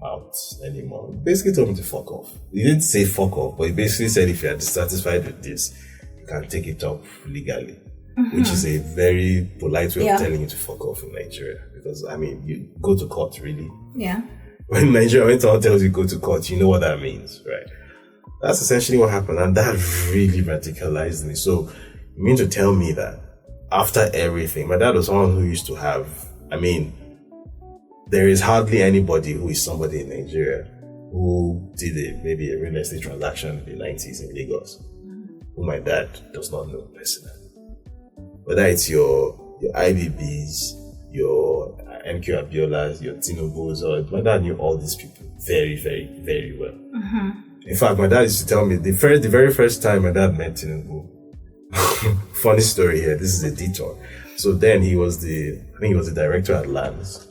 mouth anymore. He basically told me to fuck off. He didn't say fuck off, but he basically said if you are dissatisfied with this, you can take it up legally. Which is a very polite way of telling you to fuck off in Nigeria. Because, I mean, you go to court, really. Yeah. When Nigeria, when someone tells you go to court, you know what that means, right? That's essentially what happened. And that really radicalized me. So, you mean to tell me that after everything, my dad was someone who used to have, there is hardly anybody who is somebody in Nigeria who did maybe a real estate transaction in the 90s in Lagos, who my dad does not know personally. Whether it's your IBBs, your MQ Abiolas, your Tinobos, or my dad knew all these people very, very, very well. In fact, my dad used to tell me the very first time my dad met Tinubu. Funny story here. This is a detour. So then he was the director at Lands.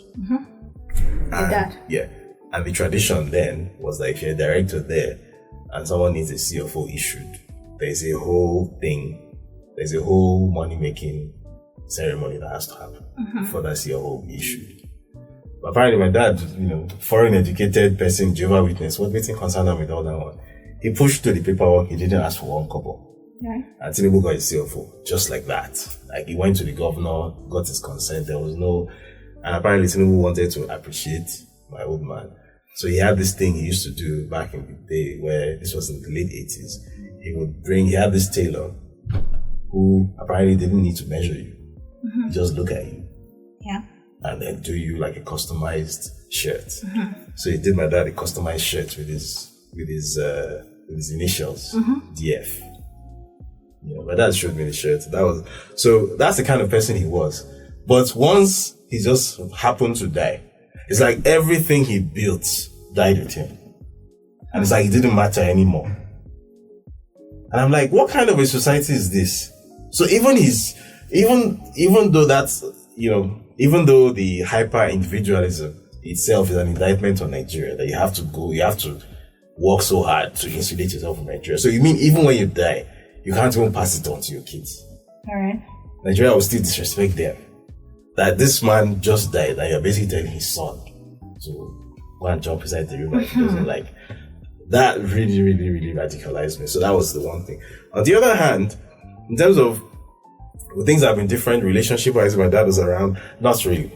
My dad. Yeah. And the tradition then was that if you're a director there and someone needs a CFO issued, there's a whole money-making ceremony that has to happen for that CFO to be issued. But apparently my dad, foreign educated person, Jehovah Witness, what did he concern him with all that one? He pushed through the paperwork, he didn't ask for one kobo. Yeah. And Tinubu got his CFO, just like that. Like, he went to the governor, got his consent, and apparently Tinubu wanted to appreciate my old man. So he had this thing he used to do back in the day, where this was in the late 80s. He had this tailor who apparently didn't need to measure you. He just look at you. Yeah. And then do you like a customized shirt. So he did my dad a customized shirt with his initials, DF. My dad showed me the shirt. That's the kind of person he was. But once he just happened to die, it's like everything he built died with him. And it's like it didn't matter anymore. And I'm like, what kind of a society is this? So even though that's, even though the hyper individualism itself is an indictment on Nigeria, that you have to work so hard to insulate yourself from Nigeria. So you mean even when you die, you can't even pass it on to your kids? All right. Nigeria will still disrespect them. That this man just died, and you're basically telling his son to go and jump inside the river. He doesn't like. That really, really, really radicalized me. So that was the one thing. On the other hand, in terms of things that have been different relationship-wise, my dad was around, not really.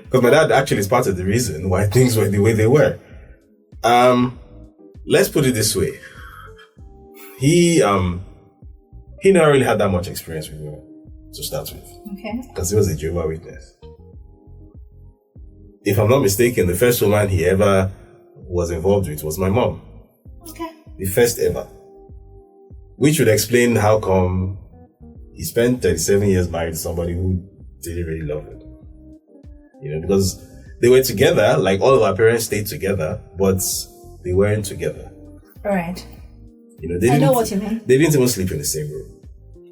Because my dad actually is part of the reason why things were the way they were. Let's put it this way. He never really had that much experience with women to start with. Okay. Because he was a Jehovah Witness. If I'm not mistaken, the first woman he ever was involved with was my mom. Okay. The first ever. Which would explain how come he spent 37 years married to somebody who didn't really love him. Because they were together, like all of our parents stayed together, but they weren't together. Right. You know, I know what you mean. They didn't even sleep in the same room.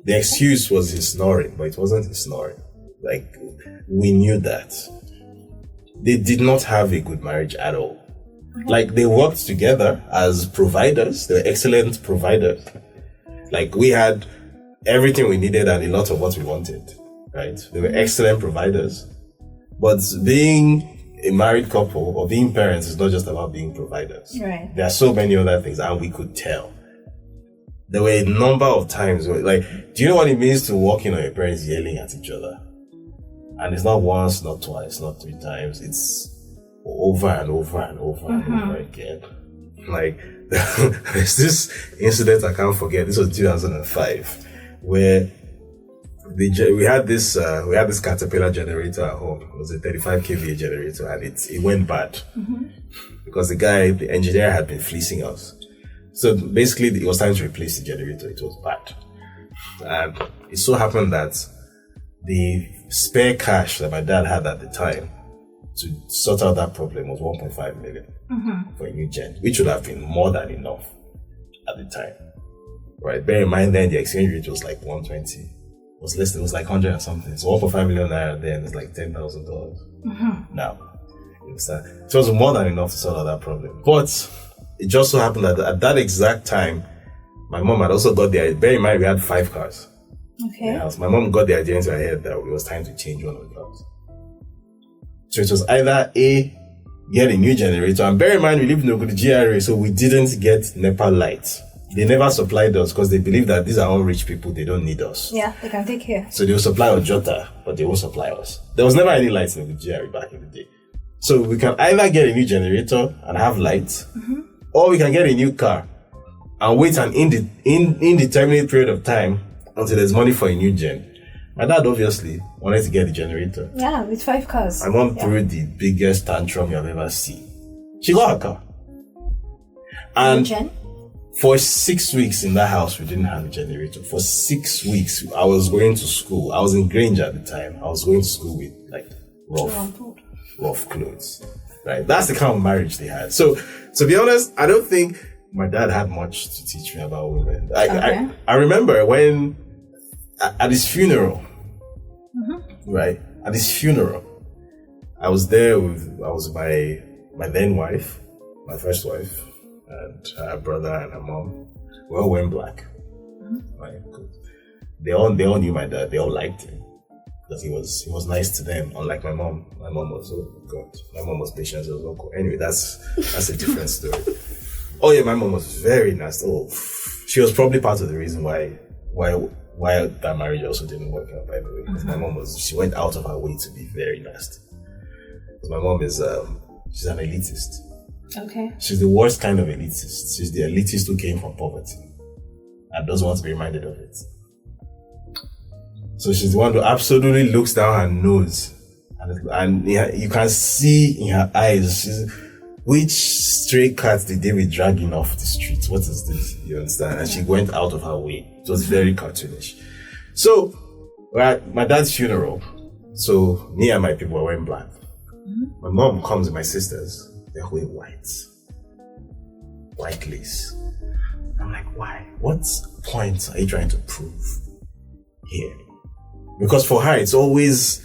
The excuse was his snoring, but it wasn't his snoring. Like, we knew that. They did not have a good marriage at all. Like, they worked together as providers. They were excellent providers. Like, we had everything we needed and a lot of what we wanted, right? They were excellent providers. But being a married couple or being parents is not just about being providers. Right. There are so many other things, and we could tell. There were a number of times where, like, do you know what it means to walk in on your parents yelling at each other? And it's not once, not twice, not 3 times. It's over and over and over and over again. Like, there's this incident I can't forget. This was 2005, where we had this Caterpillar generator at home. It was a 35 kVA generator, and it went bad because the engineer had been fleecing us. So basically, it was time to replace the generator. It was bad, and it so happened that the spare cash that my dad had at the time to sort out that problem was 1.5 million for a new gen, which would have been more than enough at the time. Right? Bear in mind then the exchange rate was like 120. It was less than, it was like 100 or something. So 1.5 million naira then is like $10,000. Now, you understand? So it was more than enough to solve that problem. But it just so happened that at that exact time, my mom had also got the idea. Bear in mind, we had 5 cars. Okay. Yeah, so my mom got the idea into her head that it was time to change one of the cars. So it was either get a new generator, and bear in mind we live in the GRA, so we didn't get NEPA lights. They never supplied us because they believe that these are all rich people, they don't need us. Yeah, they can take care. So they will supply Ojota, but they won't supply us. There was never any lights in the GRA back in the day. So we can either get a new generator and have lights, or we can get a new car and wait an indeterminate period of time until there's money for a new gen. My dad obviously wanted to get the generator. Yeah, with 5 cars. My mom threw the biggest tantrum you have ever seen. She got a car. And Gen? for 6 weeks in that house, we didn't have a generator. For 6 weeks, I was going to school. I was in Grange at the time. I was going to school with like rough clothes. Right? That's the kind of marriage they had. So, to be honest, I don't think my dad had much to teach me about women. I remember when, at his funeral, right? At his funeral, I was there with my then wife, my first wife, and her brother and her mom. We all wearing black. Right? They all knew my dad. They all liked him because he was nice to them. Unlike my mom. My mom was, oh God, my mom was patient as well. Anyway, that's a different story. Oh yeah, my mom was very nice. Oh, she was probably part of the reason why that marriage also didn't work out, by the way. Because my mom she went out of her way to be very nasty. Because my mom is, she's an elitist. Okay. She's the worst kind of elitist. She's the elitist who came from poverty and doesn't want to be reminded of it. So she's the one who absolutely looks down her nose, and you can see in her eyes, which stray cat did they be dragging off the streets? What is this? You understand? And she went out of her way. It was very cartoonish. So, my dad's funeral, so me and my people were wearing black. My mom comes with my sisters, they're wearing white lace. I'm like, why? What point are you trying to prove here? Because for her, it's always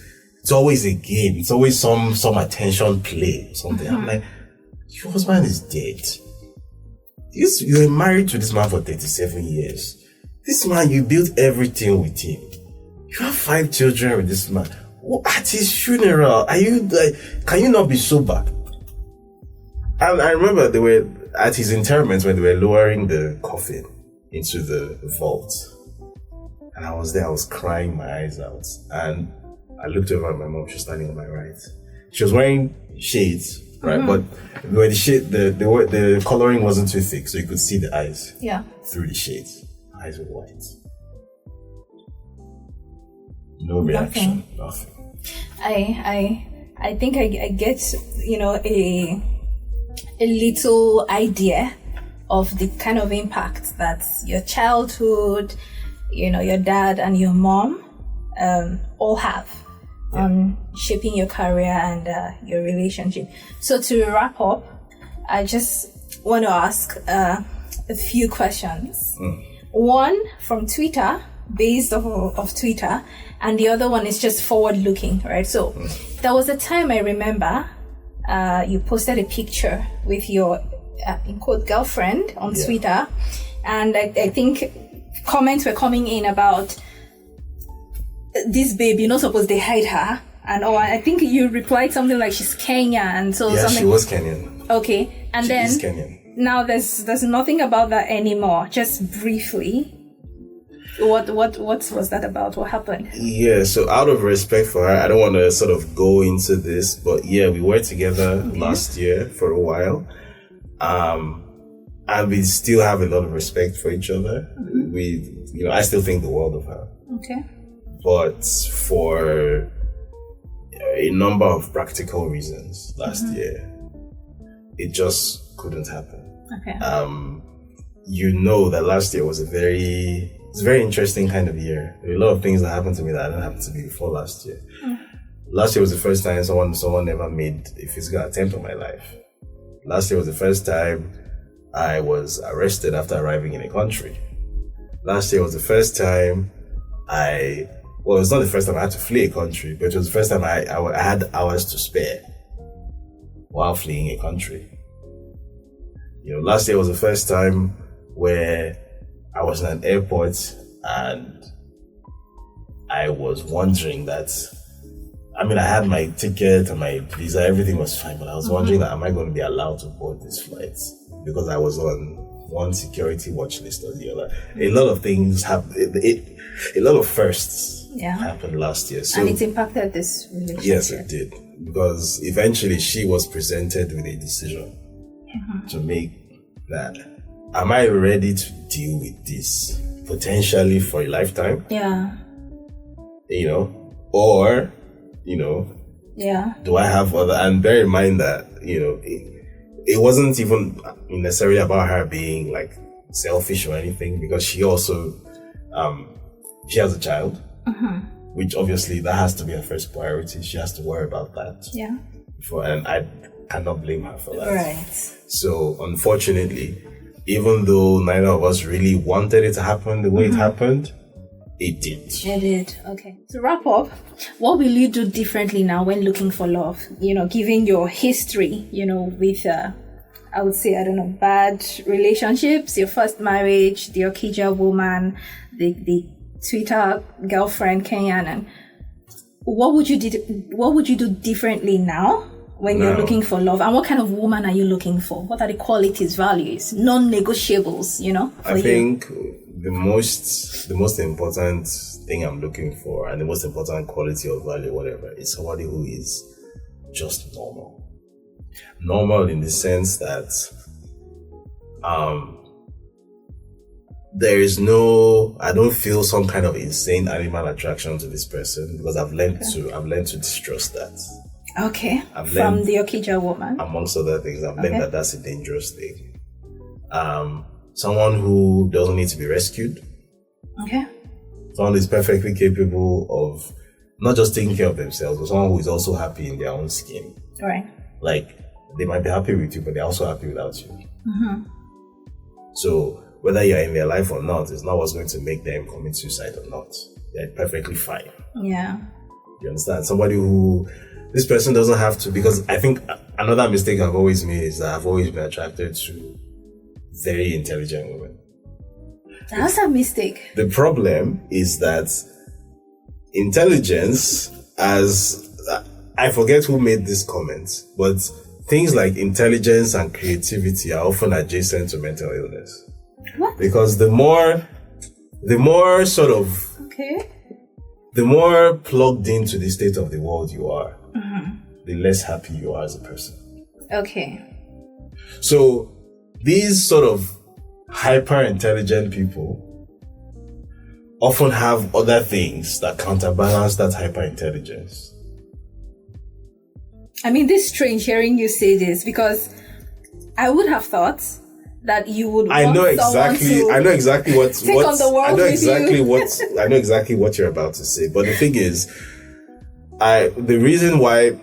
a game. It's always some attention play or something. I'm like, your husband is dead. You were married to this man for 37 years. This man, you built everything with him. You have 5 children with this man. At his funeral, can you not be sober? And I remember they were at his interment when they were lowering the coffin into the vault. And I was there, I was crying my eyes out. And I looked over at my mom, she was standing on my right. She was wearing shades, right? But where the coloring wasn't too thick, so you could see the eyes through the shades. Eyes were white. No reaction. Nothing. I think I get, a little idea of the kind of impact that your childhood, your dad and your mom all have on shaping your career and your relationship. So to wrap up, I just want to ask a a few questions. One from Twitter, based off of Twitter, and the other one is just forward-looking, right? So there was a time I remember you posted a picture with your, in quote, girlfriend on Twitter, and I think comments were coming in about this babe, you're not supposed to hide her. And I think you replied something like she's Kenyan, and so Yeah, something. she was Kenyan. Okay, and She then is Kenyan. now there's nothing about that anymore. Just briefly, what was that about? What happened? Yeah, so out of respect for her, I don't want to sort of go into this, but yeah, we were together last year for a while, and we still have a lot of respect for each other. I still think the world of her. Okay. But for a number of practical reasons last year, it just couldn't happen. Okay. That last year was a very interesting kind of year. There were a lot of things that happened to me that didn't happen to me before last year. Last year was the first time someone ever made a physical attempt on my life. Last year was the first time I was arrested after arriving in a country. Last year was the first time it's not the first time I had to flee a country, but it was the first time I had hours to spare while fleeing a country. Last year was the first time where I was in an airport and I was wondering that, I had my ticket and my visa, everything was fine, but I was wondering that, am I going to be allowed to board this flight? Because I was on one security watch list or the other. A lot of things happened, a lot of firsts happened last year. So, and it impacted this relationship. Yes, it did. Because eventually she was presented with a decision to make that, am I ready to deal with this potentially for a lifetime? Yeah. Or, Yeah. do I have other, and bear in mind that, it wasn't even necessarily about her being like selfish or anything, because she also, she has a child, which obviously that has to be her first priority. She has to worry about that. Yeah. And I cannot blame her for that. Right. So unfortunately, even though neither of us really wanted it to happen the way it happened, it did. It did. Okay. To wrap up, what will you do differently now when looking for love? Given your history, with, I would say, bad relationships, your first marriage, the Okija woman, the Twitter girlfriend, Kenyan, and what would you do differently now when you're looking for love? And what kind of woman are you looking for? What are the qualities, values, non-negotiables, I think the most important thing I'm looking for, and the most important quality or value, whatever, is somebody who is just normal. Normal in the sense that I don't feel some kind of insane animal attraction to this person, because I've learned to distrust that. Okay. From the Okija woman. Amongst other things, I've learned that that's a dangerous thing. Someone who doesn't need to be rescued. Okay. Someone who is perfectly capable of not just taking care of themselves, but someone who is also happy in their own skin. Right. Like, they might be happy with you, but they're also happy without you. So whether you're in their life or not is not what's going to make them commit suicide or not. They're perfectly fine. Yeah. You understand? Somebody who, this person doesn't have to, because I think another mistake I've always made is that I've always been attracted to very intelligent women. That's a mistake. The problem is that intelligence, I forget who made this comment, but things like intelligence and creativity are often adjacent to mental illness. What? Because the more sort of, the more plugged into the state of the world you are, the less happy you are as a person. Okay. So these sort of hyper intelligent people often have other things that counterbalance that hyper intelligence. This is strange hearing you say this, because I would have thought that you would want I know exactly what you're about to say. But the thing is, the reason why,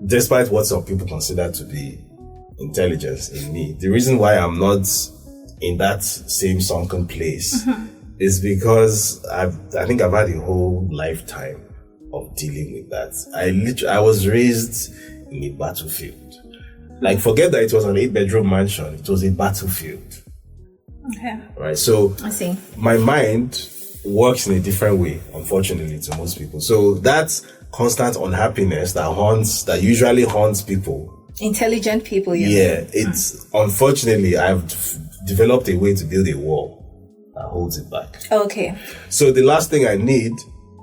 despite what some people consider to be intelligence in me, the reason why I'm not in that same sunken place is because I think I've had a whole lifetime of dealing with that. I was raised in a battlefield. Like, forget that it was an 8-bedroom mansion. It was a battlefield. Okay. Right. So I see. My mind works in a different way, unfortunately, to most people. So that's constant unhappiness that usually haunts people. Intelligent people, it's unfortunately I've developed a way to build a wall that holds it back. Okay. So the last thing I need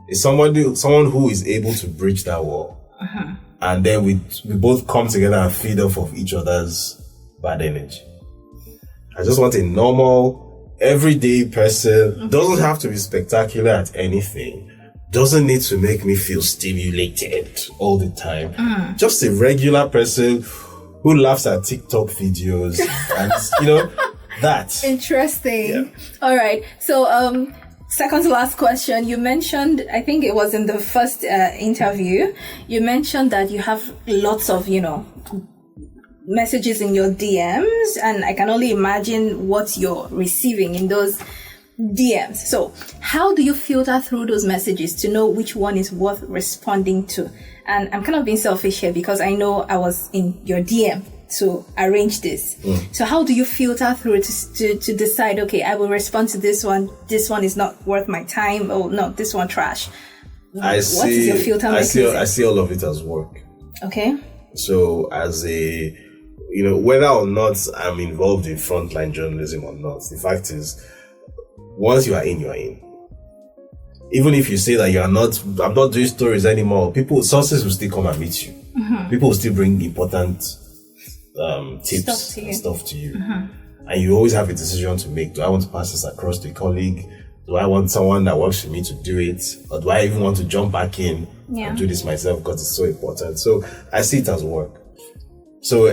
is someone who is able to breach that wall. And then we both come together and feed off of each other's bad energy. I just want a normal, everyday person. Doesn't have to be spectacular at anything. Doesn't need to make me feel stimulated all the time. Just a regular person who laughs at TikTok videos and, that. Interesting. Yeah. All right. So, second to last question. You mentioned, I think it was in the first interview, you mentioned that you have lots of, messages in your DMs, and I can only imagine what you're receiving in those DMs. So how do you filter through those messages to know which one is worth responding to? And I'm kind of being selfish here because I know I was in your DM to arrange this. So how do you filter through to decide, okay, I will respond to this one is not worth my time, or no, this one trash? What is your filter mechanism? I see all of it as work. Okay. So as whether or not I'm involved in frontline journalism or not, the fact is, once you are in, even if you say that I'm not doing stories anymore, sources will still come and meet you. People will still bring important tips and stuff to you. And you always have a decision to make. Do I want to pass this across to a colleague? Do I want someone that works for me to do it? Or do I even want to jump back in and do this myself because it's so important? So I see it as work. So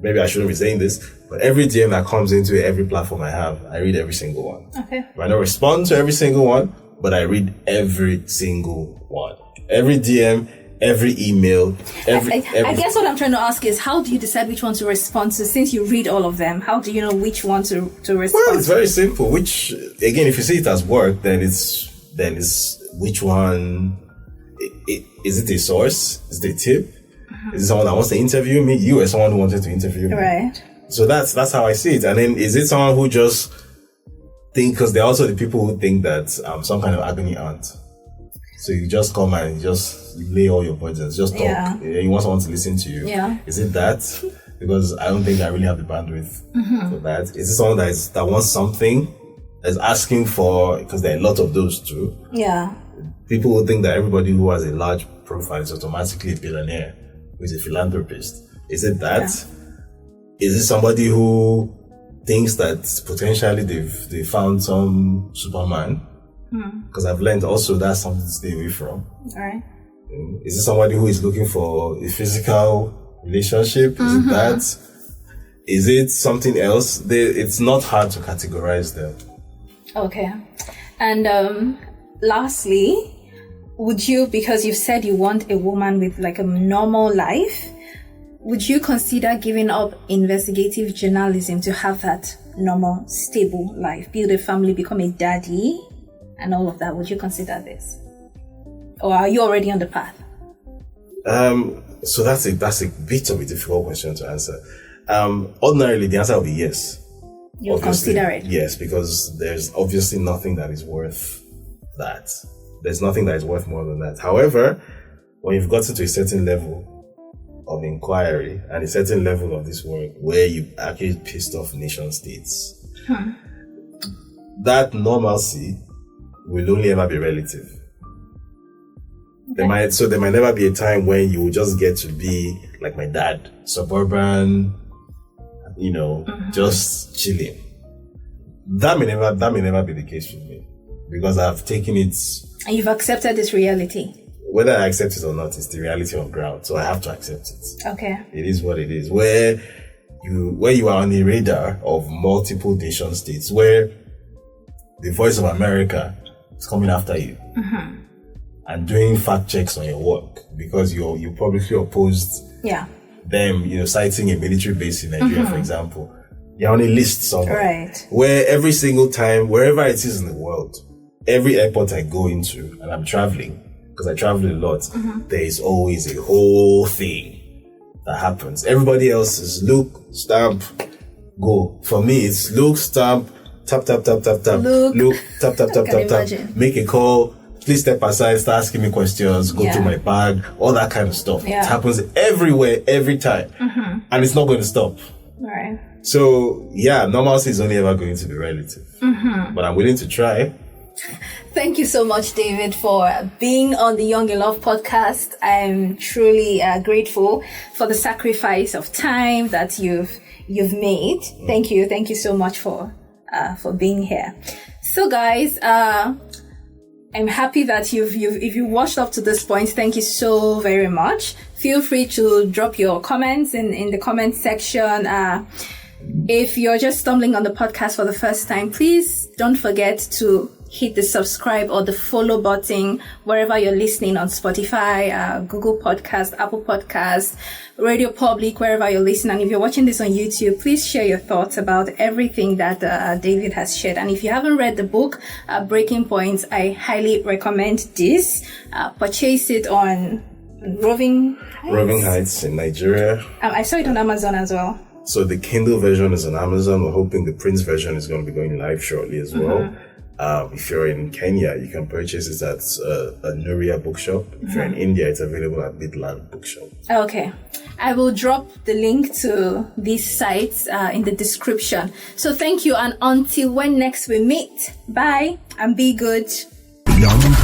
maybe I shouldn't be saying this, but every DM that comes into every platform I have, I read every single one. Okay. I don't respond to every single one, but I read every single one. Every DM, every email, every. I guess what I'm trying to ask is, how do you decide which one to respond to? Since you read all of them, how do you know which one to respond? Well, it's very simple. Which, again, if you see it as work, then it's which one. Is it a source? Is it a tip? Is it someone that wants to interview me? You or someone who wanted to interview me? Right. So that's how I see it. And then is it someone who just because there are also the people who think that I'm some kind of agony aunt. So you just come and just lay all your burdens, just talk. Yeah. You want someone to listen to you. Yeah. Is it that? Because I don't think I really have the bandwidth for that. Is it someone that wants something, that's asking for, because there are a lot of those too. Yeah. People will think that everybody who has a large profile is automatically a billionaire, who is a philanthropist. Is it that? Yeah. Is it somebody who thinks that potentially they found some Superman? Because I've learned also that's something to stay away from. All right. Is it somebody who is looking for a physical relationship? Is it that? Is it something else? It's not hard to categorize them. Okay. And lastly, would you, because you've said you want a woman with like a normal life, would you consider giving up investigative journalism to have that normal, stable life? Build a family, become a daddy, and all of that. Would you consider this? Or are you already on the path? So that's a bit of a difficult question to answer. Ordinarily, the answer would be yes. You'll consider it? Yes, because there's obviously nothing that is worth that. There's nothing that is worth more than that. However, when you've gotten to a certain level of inquiry and a certain level of this work where you actually pissed off nation states, that normalcy will only ever be relative. Okay. There might never be a time when you will just get to be like my dad, suburban, just chilling. That may never be the case for me, because I've taken it. And you've accepted this reality. Whether I accept it or not, it's the reality on ground. So I have to accept it. Okay. It is what it is. Where you are on the radar of multiple nation states, where the Voice of America is coming after you and doing fact checks on your work because you publicly opposed them, citing a military base in Nigeria, for example. You're on a list somewhere. Right. Where every single time, wherever it is in the world, every airport I go into, and I'm traveling, because I travel a lot, there is always a whole thing that happens. Everybody else is look, stamp, go. For me, it's look, stamp, tap, tap, tap, tap, tap, look, tap, tap, tap, tap, tap, make a call, please step aside, start asking me questions, go to my bag, all that kind of stuff. Yeah. It happens everywhere, every time. And it's not going to stop. Right. So, yeah, normalcy is only ever going to be relative. But I'm willing to try. Thank you so much, David, for being on the Young in Love podcast. I'm truly grateful for the sacrifice of time that you've made. Thank you so much for being here. So, guys, I'm happy that if you watched up to this point, thank you so very much. Feel free to drop your comments in the comment section. If you're just stumbling on the podcast for the first time, please don't forget to hit the subscribe or the follow button wherever you're listening on Spotify, Google Podcast, Apple Podcast, Radio Public, wherever you're listening. And if you're watching this on YouTube, please share your thoughts about everything that David has shared. And if you haven't read the book, Breaking Points, I highly recommend this. Purchase it on Roving Heights in Nigeria. I saw it on Amazon as well. So the Kindle version is on Amazon. We're hoping the print version is going to be going live shortly as well. If you're in Kenya, you can purchase it at a Nuria bookshop. If you're in India, it's available at Midland Bookshop. Okay. I will drop the link to these sites in the description. So thank you, and until when next we meet, bye and be good. Young